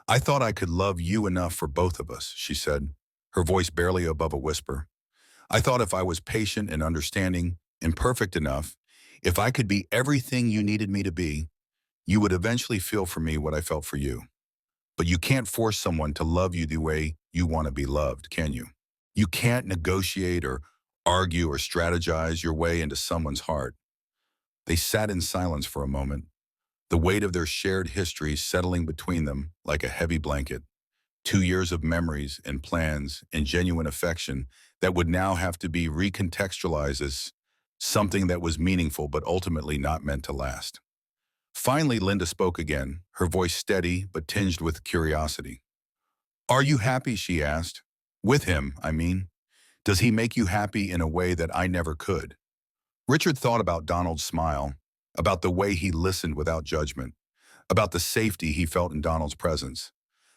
I thought I could love you enough for both of us, she said, her voice barely above a whisper. I thought if I was patient and understanding and perfect enough, if I could be everything you needed me to be, you would eventually feel for me what I felt for you. But you can't force someone to love you the way you want to be loved, can you? You can't negotiate or argue or strategize your way into someone's heart. They sat in silence for a moment, the weight of their shared history settling between them like a heavy blanket. 2 years of memories and plans and genuine affection that would now have to be recontextualized as something that was meaningful but ultimately not meant to last. Finally, Linda spoke again, her voice steady but tinged with curiosity. Are you happy, she asked. With him, I mean. Does he make you happy in a way that I never could? Richard thought about Donald's smile, about the way he listened without judgment, about the safety he felt in Donald's presence,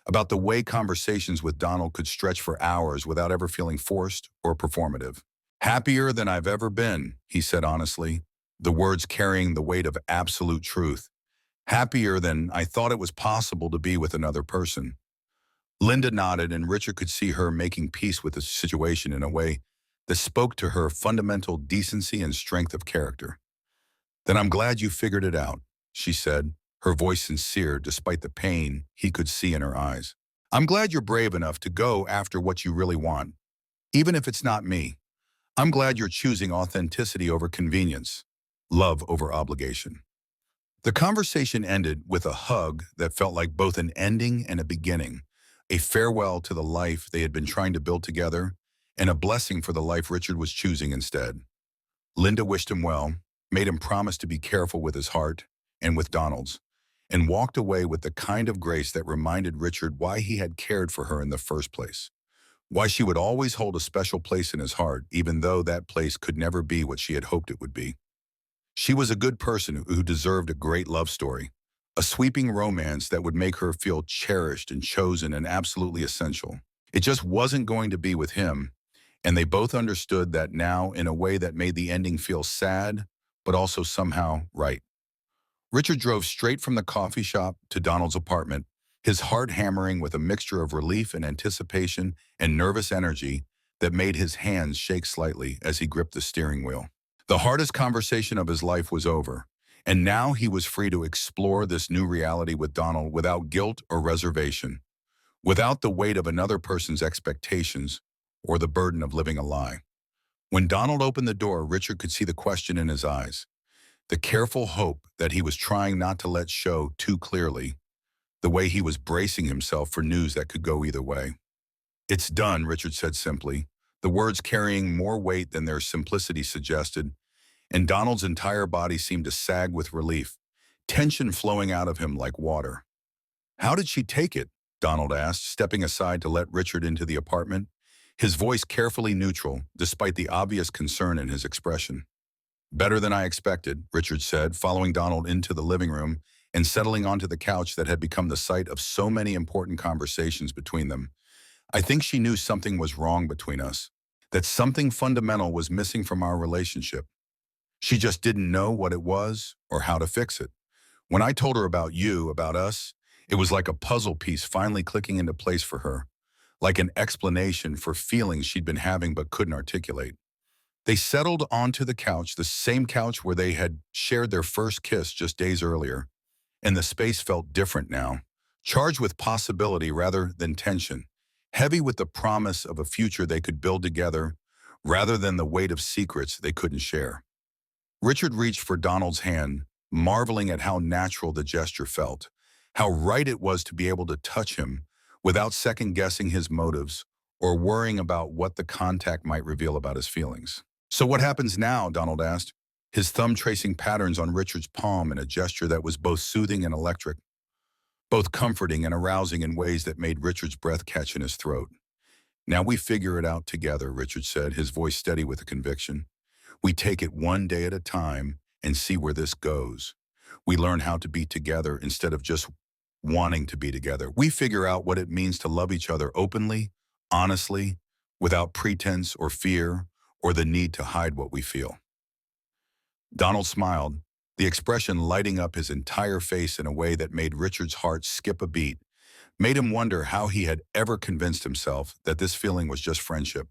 about the way conversations with Donald could stretch for hours without ever feeling forced or performative. Happier than I've ever been, he said honestly, the words carrying the weight of absolute truth. Happier than I thought it was possible to be with another person. Linda nodded, and Richard could see her making peace with the situation in a way that spoke to her fundamental decency and strength of character. Then I'm glad you figured it out, she said, her voice sincere despite the pain he could see in her eyes. I'm glad you're brave enough to go after what you really want, even if it's not me. I'm glad you're choosing authenticity over convenience, love over obligation. The conversation ended with a hug that felt like both an ending and a beginning, a farewell to the life they had been trying to build together, and a blessing for the life Richard was choosing instead. Linda wished him well, made him promise to be careful with his heart and with Donald's, and walked away with the kind of grace that reminded Richard why he had cared for her in the first place, why she would always hold a special place in his heart, even though that place could never be what she had hoped it would be. She was a good person who deserved a great love story, a sweeping romance that would make her feel cherished and chosen and absolutely essential. It just wasn't going to be with him, and they both understood that now in a way that made the ending feel sad, but also somehow right. Richard drove straight from the coffee shop to Donald's apartment, his heart hammering with a mixture of relief and anticipation and nervous energy that made his hands shake slightly as he gripped the steering wheel. The hardest conversation of his life was over, and now he was free to explore this new reality with Donald without guilt or reservation, without the weight of another person's expectations or the burden of living a lie. When Donald opened the door, Richard could see the question in his eyes, the careful hope that he was trying not to let show too clearly, the way he was bracing himself for news that could go either way. It's done, Richard said simply, the words carrying more weight than their simplicity suggested, and Donald's entire body seemed to sag with relief, tension flowing out of him like water. How did she take it? Donald asked, stepping aside to let Richard into the apartment, his voice carefully neutral, despite the obvious concern in his expression. Better than I expected, Richard said, following Donald into the living room and settling onto the couch that had become the site of so many important conversations between them. I think she knew something was wrong between us, that something fundamental was missing from our relationship. She just didn't know what it was or how to fix it. When I told her about you, about us, it was like a puzzle piece finally clicking into place for her, like an explanation for feelings she'd been having but couldn't articulate. They settled onto the couch, the same couch where they had shared their first kiss just days earlier, and the space felt different now, charged with possibility rather than tension, heavy with the promise of a future they could build together rather than the weight of secrets they couldn't share. Richard reached for Donald's hand, marveling at how natural the gesture felt, how right it was to be able to touch him without second-guessing his motives or worrying about what the contact might reveal about his feelings. "So what happens now?" Donald asked, his thumb tracing patterns on Richard's palm in a gesture that was both soothing and electric, both comforting and arousing in ways that made Richard's breath catch in his throat. "Now we figure it out together," Richard said, his voice steady with a conviction. "We take it one day at a time and see where this goes. We learn how to be together instead of just wanting to be together. We figure out what it means to love each other openly, honestly, without pretense or fear or the need to hide what we feel." Donald smiled, the expression lighting up his entire face in a way that made Richard's heart skip a beat, made him wonder how he had ever convinced himself that this feeling was just friendship.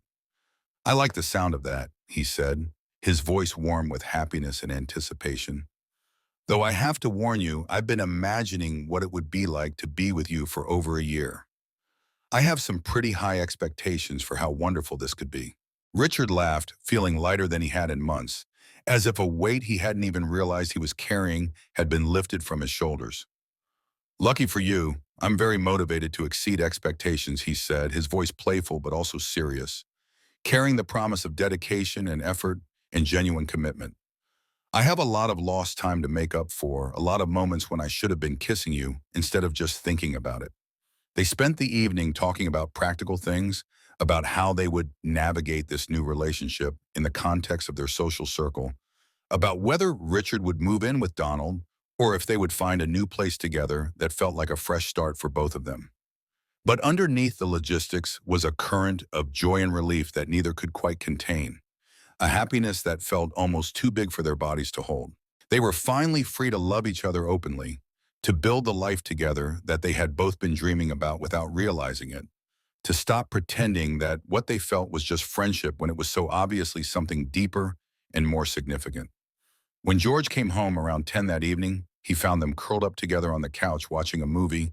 "I like the sound of that," he said, his voice warm with happiness and anticipation. "Though I have to warn you, I've been imagining what it would be like to be with you for over a year. I have some pretty high expectations for how wonderful this could be." Richard laughed, feeling lighter than he had in months, as if a weight he hadn't even realized he was carrying had been lifted from his shoulders. "Lucky for you, I'm very motivated to exceed expectations," he said, his voice playful but also serious, carrying the promise of dedication and effort and genuine commitment. "I have a lot of lost time to make up for, a lot of moments when I should have been kissing you instead of just thinking about it." They spent the evening talking about practical things, about how they would navigate this new relationship in the context of their social circle, about whether Richard would move in with Donald or if they would find a new place together that felt like a fresh start for both of them. But underneath the logistics was a current of joy and relief that neither could quite contain, a happiness that felt almost too big for their bodies to hold. They were finally free to love each other openly, to build the life together that they had both been dreaming about without realizing it, to stop pretending that what they felt was just friendship when it was so obviously something deeper and more significant. When George came home around 10 that evening, he found them curled up together on the couch watching a movie,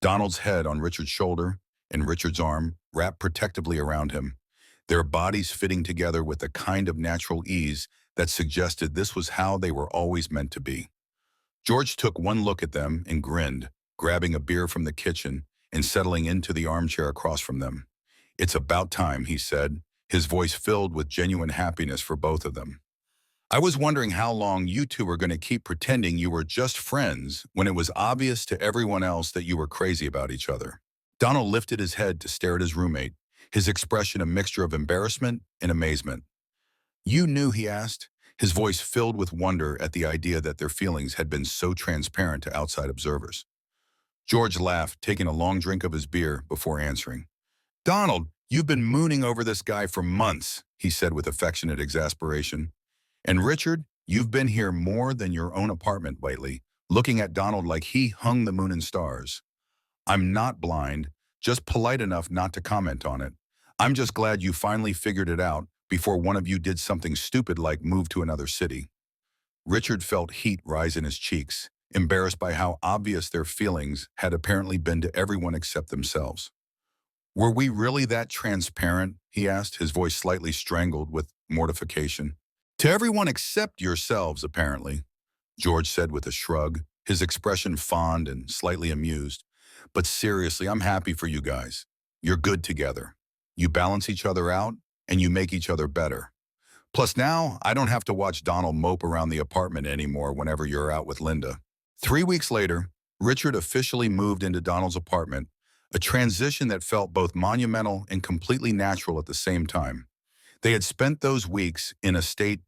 Donald's head on Richard's shoulder and Richard's arm wrapped protectively around him, their bodies fitting together with a kind of natural ease that suggested this was how they were always meant to be. George took one look at them and grinned, grabbing a beer from the kitchen and settling into the armchair across from them. "It's about time," he said, his voice filled with genuine happiness for both of them. "I was wondering how long you two were going to keep pretending you were just friends when it was obvious to everyone else that you were crazy about each other." Donald lifted his head to stare at his roommate, his expression a mixture of embarrassment and amazement. "You knew?" he asked, his voice filled with wonder at the idea that their feelings had been so transparent to outside observers. George laughed, taking a long drink of his beer before answering. "Donald, you've been mooning over this guy for months," he said with affectionate exasperation. "And Richard, you've been here more than your own apartment lately, looking at Donald like he hung the moon and stars. I'm not blind, just polite enough not to comment on it. I'm just glad you finally figured it out before one of you did something stupid like move to another city." Richard felt heat rise in his cheeks, embarrassed by how obvious their feelings had apparently been to everyone except themselves. "Were we really that transparent?" he asked, his voice slightly strangled with mortification. "To everyone except yourselves, apparently," George said with a shrug, his expression fond and slightly amused. "But seriously, I'm happy for you guys. You're good together. You balance each other out, and you make each other better. Plus now, I don't have to watch Donald mope around the apartment anymore whenever you're out with Linda." 3 weeks later, Richard officially moved into Donald's apartment, a transition that felt both monumental and completely natural at the same time. They had spent those weeks in a state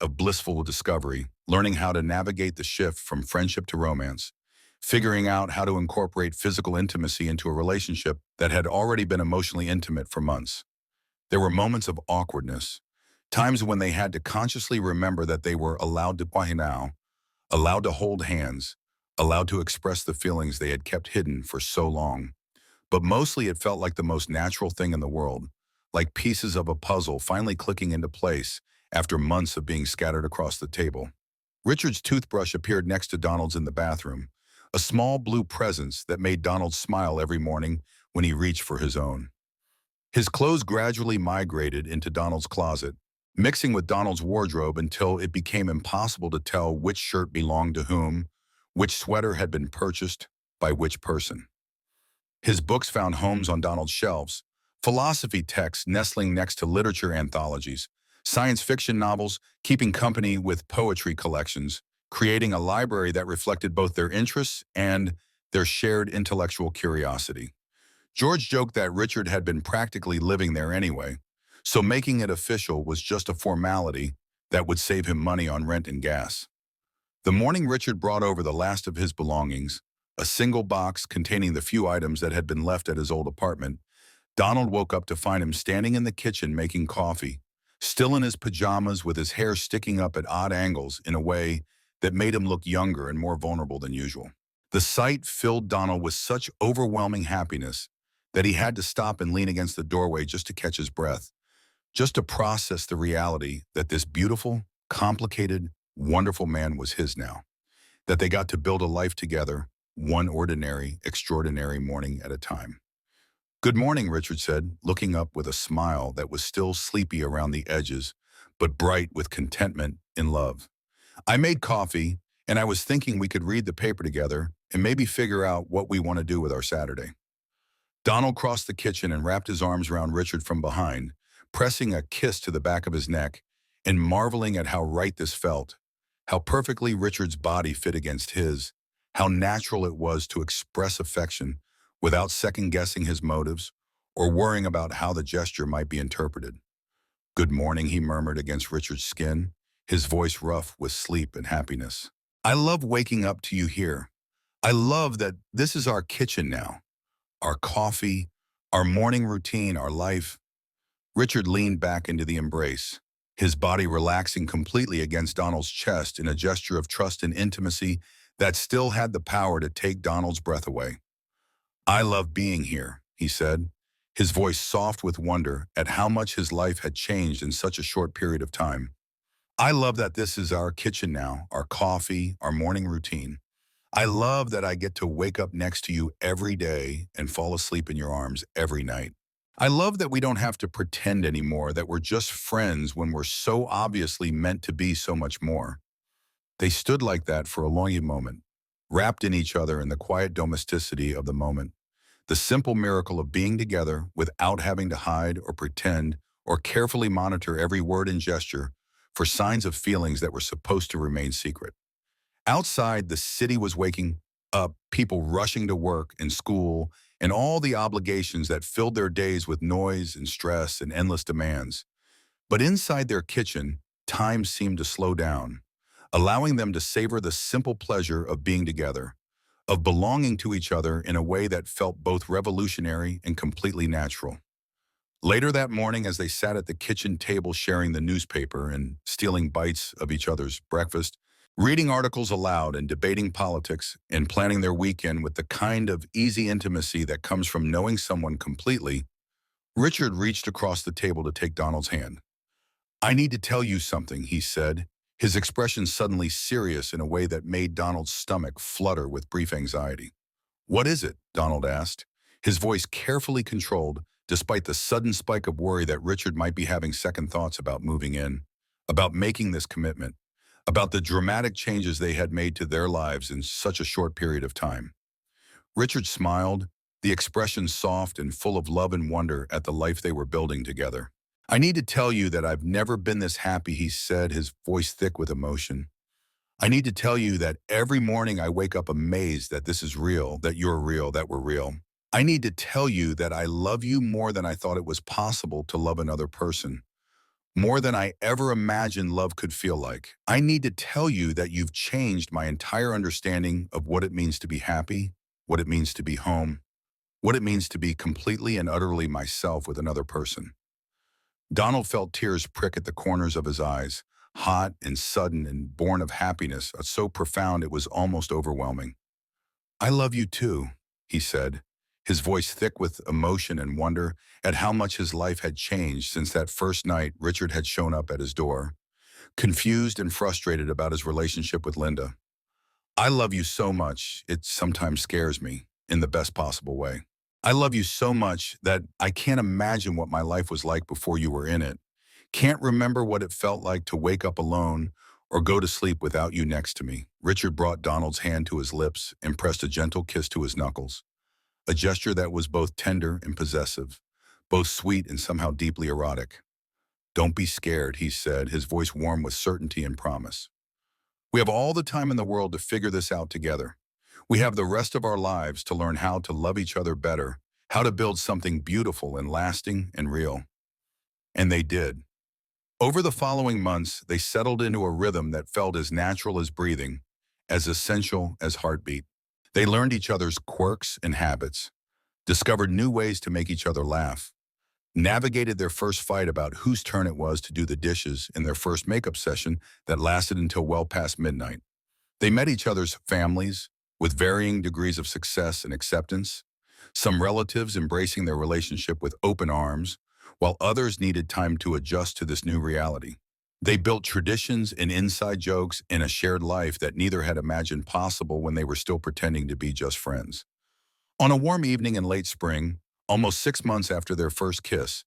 of blissful discovery, learning how to navigate the shift from friendship to romance, figuring out how to incorporate physical intimacy into a relationship that had already been emotionally intimate for months. There were moments of awkwardness, times when they had to consciously remember that they were allowed to play now, allowed to hold hands, allowed to express the feelings they had kept hidden for so long. But mostly it felt like the most natural thing in the world, like pieces of a puzzle finally clicking into place after months of being scattered across the table. Richard's toothbrush appeared next to Donald's in the bathroom, a small blue presence that made Donald smile every morning when he reached for his own. His clothes gradually migrated into Donald's closet, mixing with Donald's wardrobe until it became impossible to tell which shirt belonged to whom, which sweater had been purchased by which person. His books found homes on Donald's shelves, philosophy texts nestling next to literature anthologies, science fiction novels keeping company with poetry collections, creating a library that reflected both their interests and their shared intellectual curiosity. George joked that Richard had been practically living there anyway, so making it official was just a formality that would save him money on rent and gas. The morning Richard brought over the last of his belongings, a single box containing the few items that had been left at his old apartment, Donald woke up to find him standing in the kitchen making coffee, still in his pajamas with his hair sticking up at odd angles in a way that made him look younger and more vulnerable than usual. The sight filled Donald with such overwhelming happiness that he had to stop and lean against the doorway just to catch his breath, just to process the reality that this beautiful, complicated, wonderful man was his now, that they got to build a life together, one ordinary, extraordinary morning at a time. "Good morning," Richard said, looking up with a smile that was still sleepy around the edges, but bright with contentment in love. "I made coffee, and I was thinking we could read the paper together and maybe figure out what we want to do with our Saturday." Donald crossed the kitchen and wrapped his arms around Richard from behind, pressing a kiss to the back of his neck and marveling at how right this felt, how perfectly Richard's body fit against his, how natural it was to express affection without second-guessing his motives or worrying about how the gesture might be interpreted. "Good morning," he murmured against Richard's skin, his voice rough with sleep and happiness. "I love waking up to you here. I love that this is our kitchen now, our coffee, our morning routine, our life." Richard leaned back into the embrace, his body relaxing completely against Donald's chest in a gesture of trust and intimacy that still had the power to take Donald's breath away. "I love being here," he said, his voice soft with wonder at how much his life had changed in such a short period of time. "I love that this is our kitchen now, our coffee, our morning routine. I love that I get to wake up next to you every day and fall asleep in your arms every night. I love that we don't have to pretend anymore, that we're just friends when we're so obviously meant to be so much more." They stood like that for a long moment, wrapped in each other in the quiet domesticity of the moment, the simple miracle of being together without having to hide or pretend or carefully monitor every word and gesture for signs of feelings that were supposed to remain secret. Outside, the city was waking up, people rushing to work and school and all the obligations that filled their days with noise and stress and endless demands. But inside their kitchen, time seemed to slow down, allowing them to savor the simple pleasure of being together, of belonging to each other in a way that felt both revolutionary and completely natural. Later that morning, as they sat at the kitchen table sharing the newspaper and stealing bites of each other's breakfast, reading articles aloud and debating politics and planning their weekend with the kind of easy intimacy that comes from knowing someone completely, Richard reached across the table to take Donald's hand. "I need to tell you something," he said, his expression suddenly serious in a way that made Donald's stomach flutter with brief anxiety. "What is it?" Donald asked, his voice carefully controlled despite the sudden spike of worry that Richard might be having second thoughts about moving in, about making this commitment, about the dramatic changes they had made to their lives in such a short period of time. Richard smiled, the expression soft and full of love and wonder at the life they were building together. "I need to tell you that I've never been this happy," he said, his voice thick with emotion. "I need to tell you that every morning I wake up amazed that this is real, that you're real, that we're real. I need to tell you that I love you more than I thought it was possible to love another person, more than I ever imagined love could feel like. I need to tell you that you've changed my entire understanding of what it means to be happy, what it means to be home, what it means to be completely and utterly myself with another person." Donald felt tears prick at the corners of his eyes, hot and sudden and born of happiness, so profound it was almost overwhelming. "I love you too," he said, his voice thick with emotion and wonder at how much his life had changed since that first night Richard had shown up at his door, confused and frustrated about his relationship with Linda. "I love you so much, it sometimes scares me, in the best possible way. I love you so much that I can't imagine what my life was like before you were in it. Can't remember what it felt like to wake up alone or go to sleep without you next to me." Richard brought Donald's hand to his lips and pressed a gentle kiss to his knuckles, a gesture that was both tender and possessive, both sweet and somehow deeply erotic. "Don't be scared," he said, his voice warm with certainty and promise. "We have all the time in the world to figure this out together. We have the rest of our lives to learn how to love each other better, how to build something beautiful and lasting and real." And they did. Over the following months, they settled into a rhythm that felt as natural as breathing, as essential as heartbeat. They learned each other's quirks and habits, discovered new ways to make each other laugh, navigated their first fight about whose turn it was to do the dishes in their first makeup session that lasted until well past midnight. They met each other's families with varying degrees of success and acceptance, some relatives embracing their relationship with open arms, while others needed time to adjust to this new reality. They built traditions and inside jokes in a shared life that neither had imagined possible when they were still pretending to be just friends. On a warm evening in late spring, almost 6 months after their first kiss,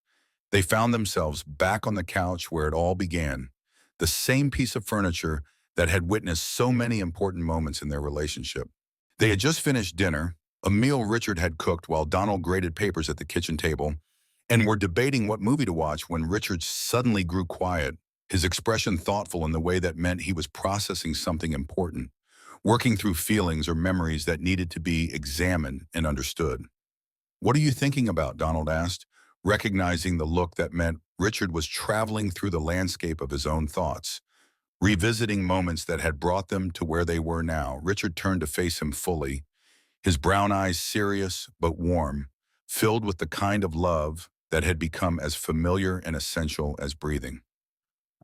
they found themselves back on the couch where it all began, the same piece of furniture that had witnessed so many important moments in their relationship. They had just finished dinner, a meal Richard had cooked while Donald graded papers at the kitchen table, and were debating what movie to watch when Richard suddenly grew quiet, his expression thoughtful in the way that meant he was processing something important, working through feelings or memories that needed to be examined and understood. "What are you thinking about?" Donald asked, recognizing the look that meant Richard was traveling through the landscape of his own thoughts, revisiting moments that had brought them to where they were now. Richard turned to face him fully, his brown eyes serious but warm, filled with the kind of love that had become as familiar and essential as breathing.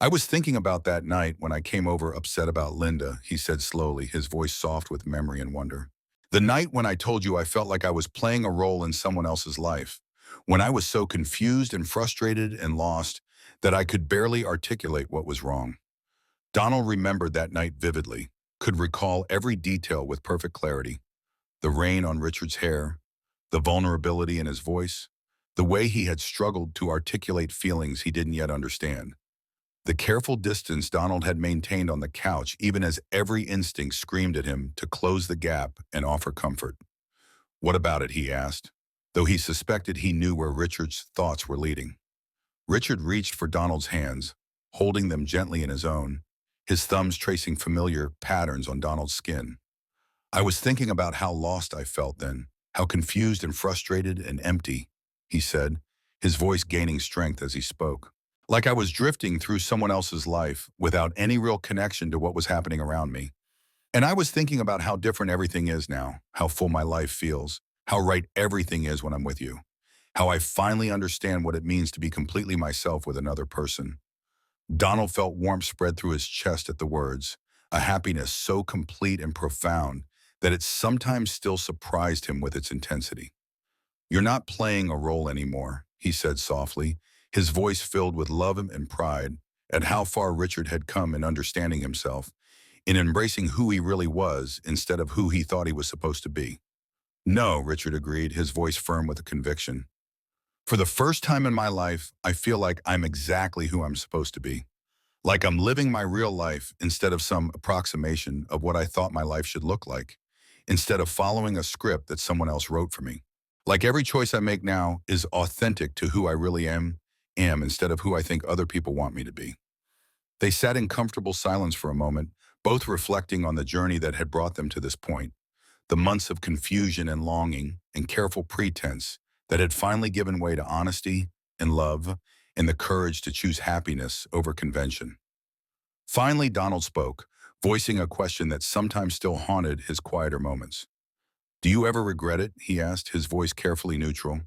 "I was thinking about that night when I came over upset about Linda," he said slowly, his voice soft with memory and wonder. "The night when I told you I felt like I was playing a role in someone else's life, when I was so confused and frustrated and lost that I could barely articulate what was wrong." Donald remembered that night vividly, could recall every detail with perfect clarity. The rain on Richard's hair, the vulnerability in his voice, the way he had struggled to articulate feelings he didn't yet understand. The careful distance Donald had maintained on the couch, even as every instinct screamed at him to close the gap and offer comfort. "What about it?" he asked, though he suspected he knew where Richard's thoughts were leading. Richard reached for Donald's hands, holding them gently in his own, his thumbs tracing familiar patterns on Donald's skin. "I was thinking about how lost I felt then, how confused and frustrated and empty," he said, his voice gaining strength as he spoke. "Like I was drifting through someone else's life without any real connection to what was happening around me. And I was thinking about how different everything is now, how full my life feels, how right everything is when I'm with you, how I finally understand what it means to be completely myself with another person." Donald felt warmth spread through his chest at the words, a happiness so complete and profound that it sometimes still surprised him with its intensity. "You're not playing a role anymore," he said softly, his voice filled with love and pride at how far Richard had come in understanding himself, in embracing who he really was instead of who he thought he was supposed to be. "No," Richard agreed, his voice firm with a conviction. "For the first time in my life, I feel like I'm exactly who I'm supposed to be. Like I'm living my real life instead of some approximation of what I thought my life should look like, instead of following a script that someone else wrote for me. Like every choice I make now is authentic to who I really am instead of who I think other people want me to be." They sat in comfortable silence for a moment, both reflecting on the journey that had brought them to this point, the months of confusion and longing and careful pretense that had finally given way to honesty and love and the courage to choose happiness over convention. Finally, Donald spoke, voicing a question that sometimes still haunted his quieter moments. "Do you ever regret it?" he asked, his voice carefully neutral.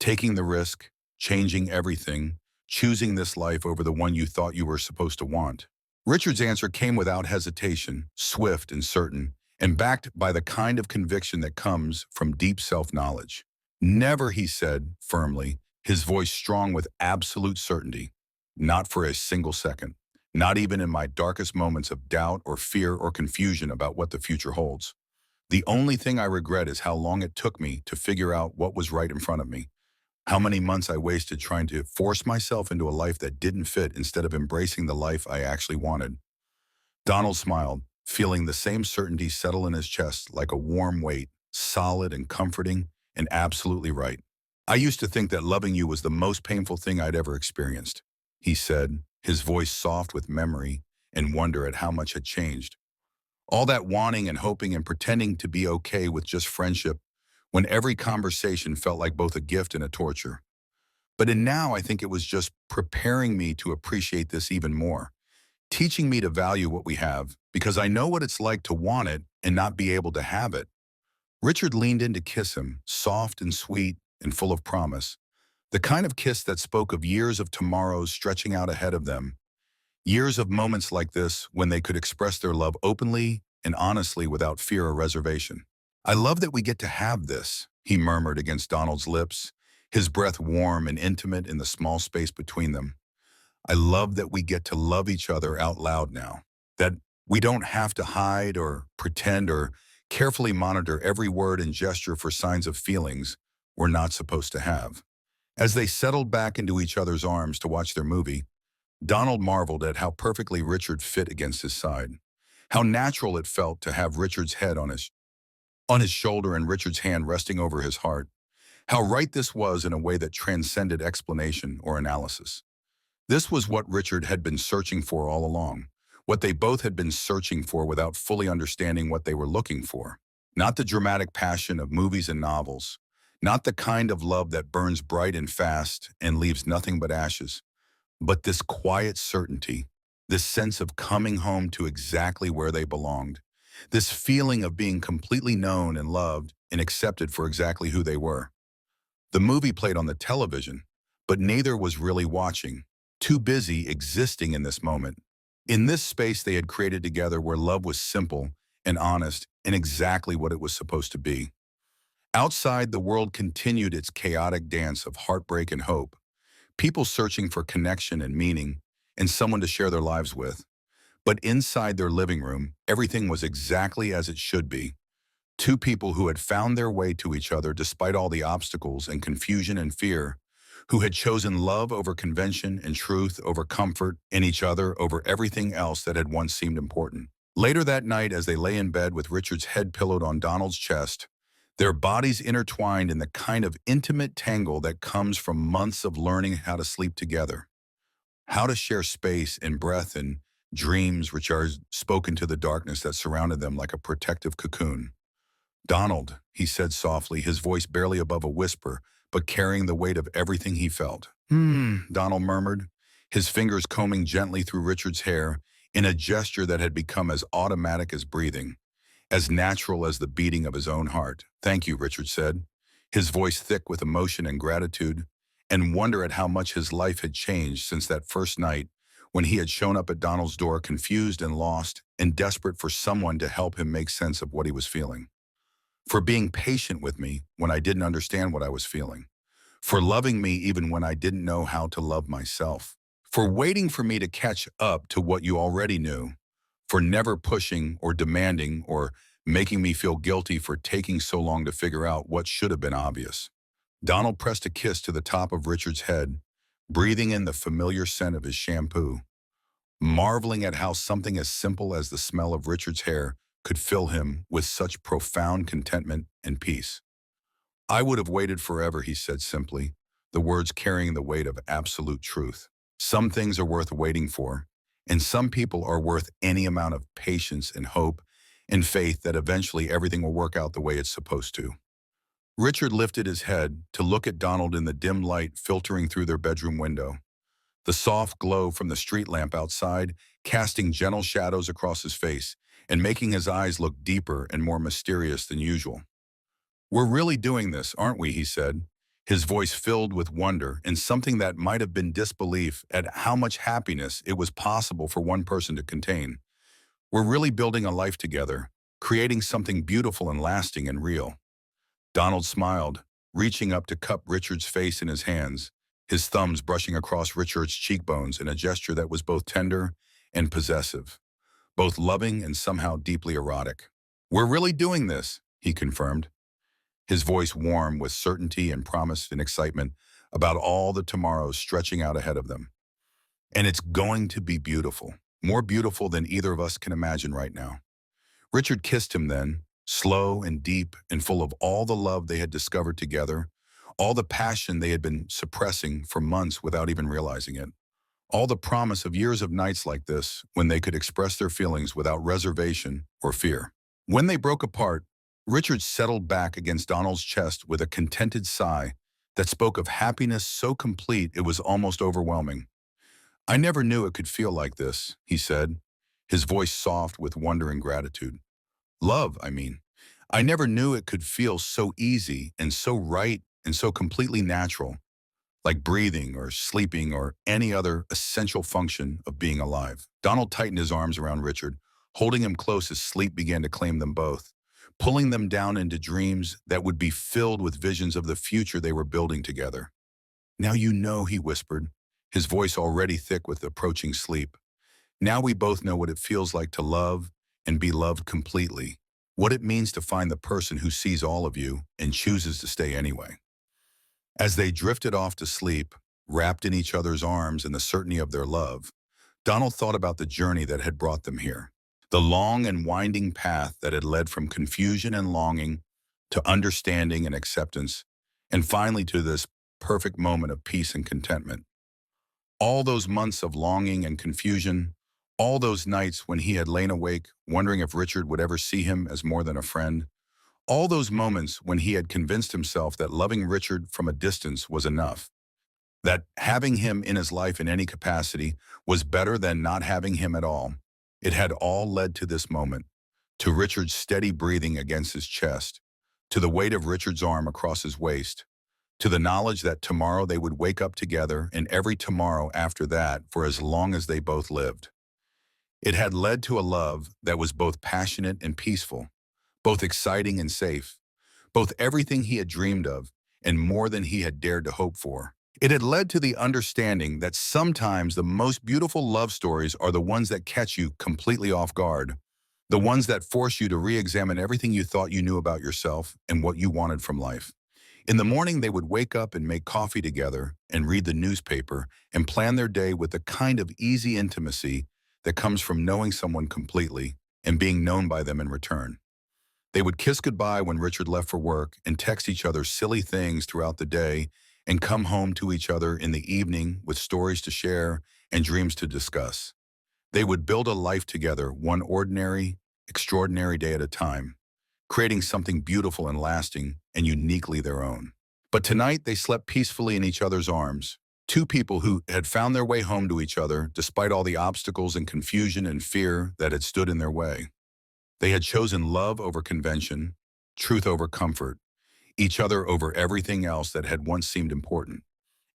"Taking the risk, changing everything, choosing this life over the one you thought you were supposed to want?" Richard's answer came without hesitation, swift and certain, and backed by the kind of conviction that comes from deep self-knowledge. "Never," he said firmly, his voice strong with absolute certainty. "Not for a single second. Not even in my darkest moments of doubt or fear or confusion about what the future holds. The only thing I regret is how long it took me to figure out what was right in front of me. How many months I wasted trying to force myself into a life that didn't fit instead of embracing the life I actually wanted." Donald smiled, feeling the same certainty settle in his chest like a warm weight, solid and comforting and absolutely right. I used to think that loving you was the most painful thing I'd ever experienced, he said, his voice soft with memory and wonder at how much had changed. All that wanting and hoping and pretending to be okay with just friendship when every conversation felt like both a gift and a torture. But in now, I think it was just preparing me to appreciate this even more, teaching me to value what we have because I know what it's like to want it and not be able to have it. Richard leaned in to kiss him, soft and sweet and full of promise, the kind of kiss that spoke of years of tomorrows stretching out ahead of them, years of moments like this when they could express their love openly and honestly without fear or reservation. I love that we get to have this, he murmured against Donald's lips, his breath warm and intimate in the small space between them. I love that we get to love each other out loud now, that we don't have to hide or pretend or carefully monitor every word and gesture for signs of feelings we're not supposed to have. As they settled back into each other's arms to watch their movie, Donald marveled at how perfectly Richard fit against his side, how natural it felt to have Richard's head on his shoulder and Richard's hand resting over his heart, how right this was in a way that transcended explanation or analysis. This was what Richard had been searching for all along, what they both had been searching for without fully understanding what they were looking for. Not the dramatic passion of movies and novels, not the kind of love that burns bright and fast and leaves nothing but ashes, but this quiet certainty, this sense of coming home to exactly where they belonged, this feeling of being completely known and loved and accepted for exactly who they were. The movie played on the television, but neither was really watching, too busy existing in this moment. In this space they had created together where love was simple and honest and exactly what it was supposed to be. Outside, the world continued its chaotic dance of heartbreak and hope, people searching for connection and meaning and someone to share their lives with. But inside their living room, everything was exactly as it should be. Two people who had found their way to each other despite all the obstacles and confusion and fear, who had chosen love over convention and truth over comfort and each other over everything else that had once seemed important. Later that night, as they lay in bed with Richard's head pillowed on Donald's chest, their bodies intertwined in the kind of intimate tangle that comes from months of learning how to sleep together, how to share space and breath and dreams. Richard spoke into the darkness that surrounded them like a protective cocoon. Donald, he said softly, his voice barely above a whisper, but carrying the weight of everything he felt. Donald murmured, his fingers combing gently through Richard's hair in a gesture that had become as automatic as breathing, as natural as the beating of his own heart. Thank you, Richard said, his voice thick with emotion and gratitude, and wonder at how much his life had changed since that first night when he had shown up at Donald's door confused and lost and desperate for someone to help him make sense of what he was feeling. For being patient with me when I didn't understand what I was feeling. For loving me even when I didn't know how to love myself. For waiting for me to catch up to what you already knew. For never pushing or demanding or making me feel guilty for taking so long to figure out what should have been obvious. Donald pressed a kiss to the top of Richard's head, breathing in the familiar scent of his shampoo, marveling at how something as simple as the smell of Richard's hair could fill him with such profound contentment and peace. I would have waited forever, he said simply, the words carrying the weight of absolute truth. Some things are worth waiting for, and some people are worth any amount of patience and hope and faith that eventually everything will work out the way it's supposed to. Richard lifted his head to look at Donald in the dim light filtering through their bedroom window, the soft glow from the street lamp outside casting gentle shadows across his face and making his eyes look deeper and more mysterious than usual. We're really doing this, aren't we, he said, his voice filled with wonder and something that might have been disbelief at how much happiness it was possible for one person to contain. We're really building a life together, creating something beautiful and lasting and real. Donald smiled, reaching up to cup Richard's face in his hands, his thumbs brushing across Richard's cheekbones in a gesture that was both tender and possessive, both loving and somehow deeply erotic. We're really doing this, he confirmed, his voice warm with certainty and promise and excitement about all the tomorrows stretching out ahead of them. And it's going to be beautiful, more beautiful than either of us can imagine right now. Richard kissed him then, slow and deep and full of all the love they had discovered together, all the passion they had been suppressing for months without even realizing it. All the promise of years of nights like this when they could express their feelings without reservation or fear. When they broke apart, Richard settled back against Donald's chest with a contented sigh that spoke of happiness so complete it was almost overwhelming. "I never knew it could feel like this," he said, his voice soft with wonder and gratitude. "Love, I mean. I never knew it could feel so easy and so right and so completely natural, like breathing or sleeping or any other essential function of being alive." Donald tightened his arms around Richard, holding him close as sleep began to claim them both, pulling them down into dreams that would be filled with visions of the future they were building together. "Now you know," he whispered, his voice already thick with approaching sleep. "Now we both know what it feels like to love and be loved completely, what it means to find the person who sees all of you and chooses to stay anyway." As they drifted off to sleep, wrapped in each other's arms and the certainty of their love, Donald thought about the journey that had brought them here. The long and winding path that had led from confusion and longing to understanding and acceptance, and finally to this perfect moment of peace and contentment. All those months of longing and confusion, all those nights when he had lain awake, wondering if Richard would ever see him as more than a friend, all those moments when he had convinced himself that loving Richard from a distance was enough, that having him in his life in any capacity was better than not having him at all. It had all led to this moment, to Richard's steady breathing against his chest, to the weight of Richard's arm across his waist, to the knowledge that tomorrow they would wake up together and every tomorrow after that for as long as they both lived. It had led to a love that was both passionate and peaceful, both exciting and safe, both everything he had dreamed of and more than he had dared to hope for. It had led to the understanding that sometimes the most beautiful love stories are the ones that catch you completely off guard, the ones that force you to re-examine everything you thought you knew about yourself and what you wanted from life. In the morning, they would wake up and make coffee together and read the newspaper and plan their day with the kind of easy intimacy that comes from knowing someone completely and being known by them in return. They would kiss goodbye when Richard left for work and text each other silly things throughout the day and come home to each other in the evening with stories to share and dreams to discuss. They would build a life together, one ordinary, extraordinary day at a time, creating something beautiful and lasting and uniquely their own. But tonight they slept peacefully in each other's arms, two people who had found their way home to each other despite all the obstacles and confusion and fear that had stood in their way. They had chosen love over convention, truth over comfort, each other over everything else that had once seemed important.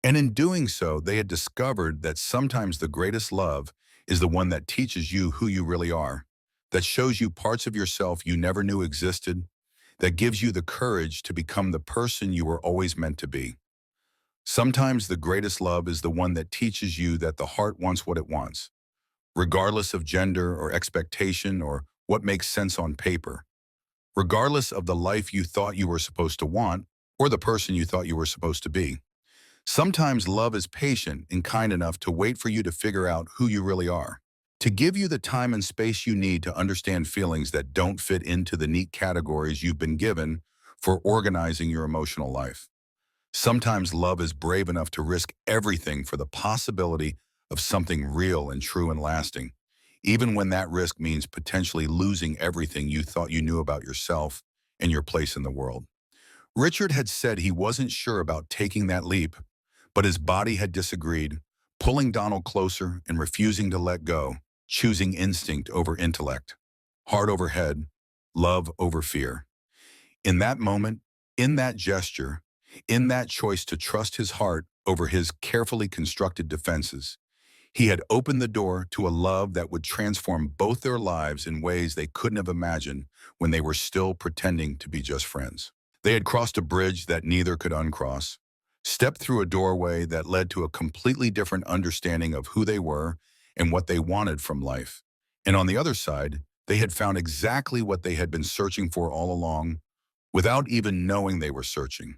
And in doing so, they had discovered that sometimes the greatest love is the one that teaches you who you really are, that shows you parts of yourself you never knew existed, that gives you the courage to become the person you were always meant to be. Sometimes the greatest love is the one that teaches you that the heart wants what it wants, regardless of gender or expectation or what makes sense on paper, regardless of the life you thought you were supposed to want or the person you thought you were supposed to be. Sometimes love is patient and kind enough to wait for you to figure out who you really are, to give you the time and space you need to understand feelings that don't fit into the neat categories you've been given for organizing your emotional life. Sometimes love is brave enough to risk everything for the possibility of something real and true and lasting, even when that risk means potentially losing everything you thought you knew about yourself and your place in the world. Richard had said he wasn't sure about taking that leap, but his body had disagreed, pulling Donald closer and refusing to let go, choosing instinct over intellect, heart over head, love over fear. In that moment, in that gesture, in that choice to trust his heart over his carefully constructed defenses, he had opened the door to a love that would transform both their lives in ways they couldn't have imagined when they were still pretending to be just friends. They had crossed a bridge that neither could uncross, stepped through a doorway that led to a completely different understanding of who they were and what they wanted from life. And on the other side, they had found exactly what they had been searching for all along, without even knowing they were searching: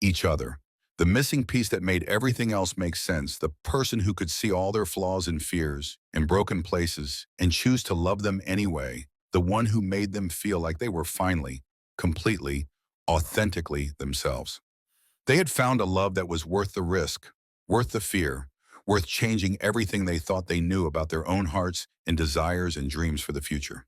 each other. The missing piece that made everything else make sense, the person who could see all their flaws and fears and broken places and choose to love them anyway, the one who made them feel like they were finally, completely, authentically themselves. They had found a love that was worth the risk, worth the fear, worth changing everything they thought they knew about their own hearts and desires and dreams for the future.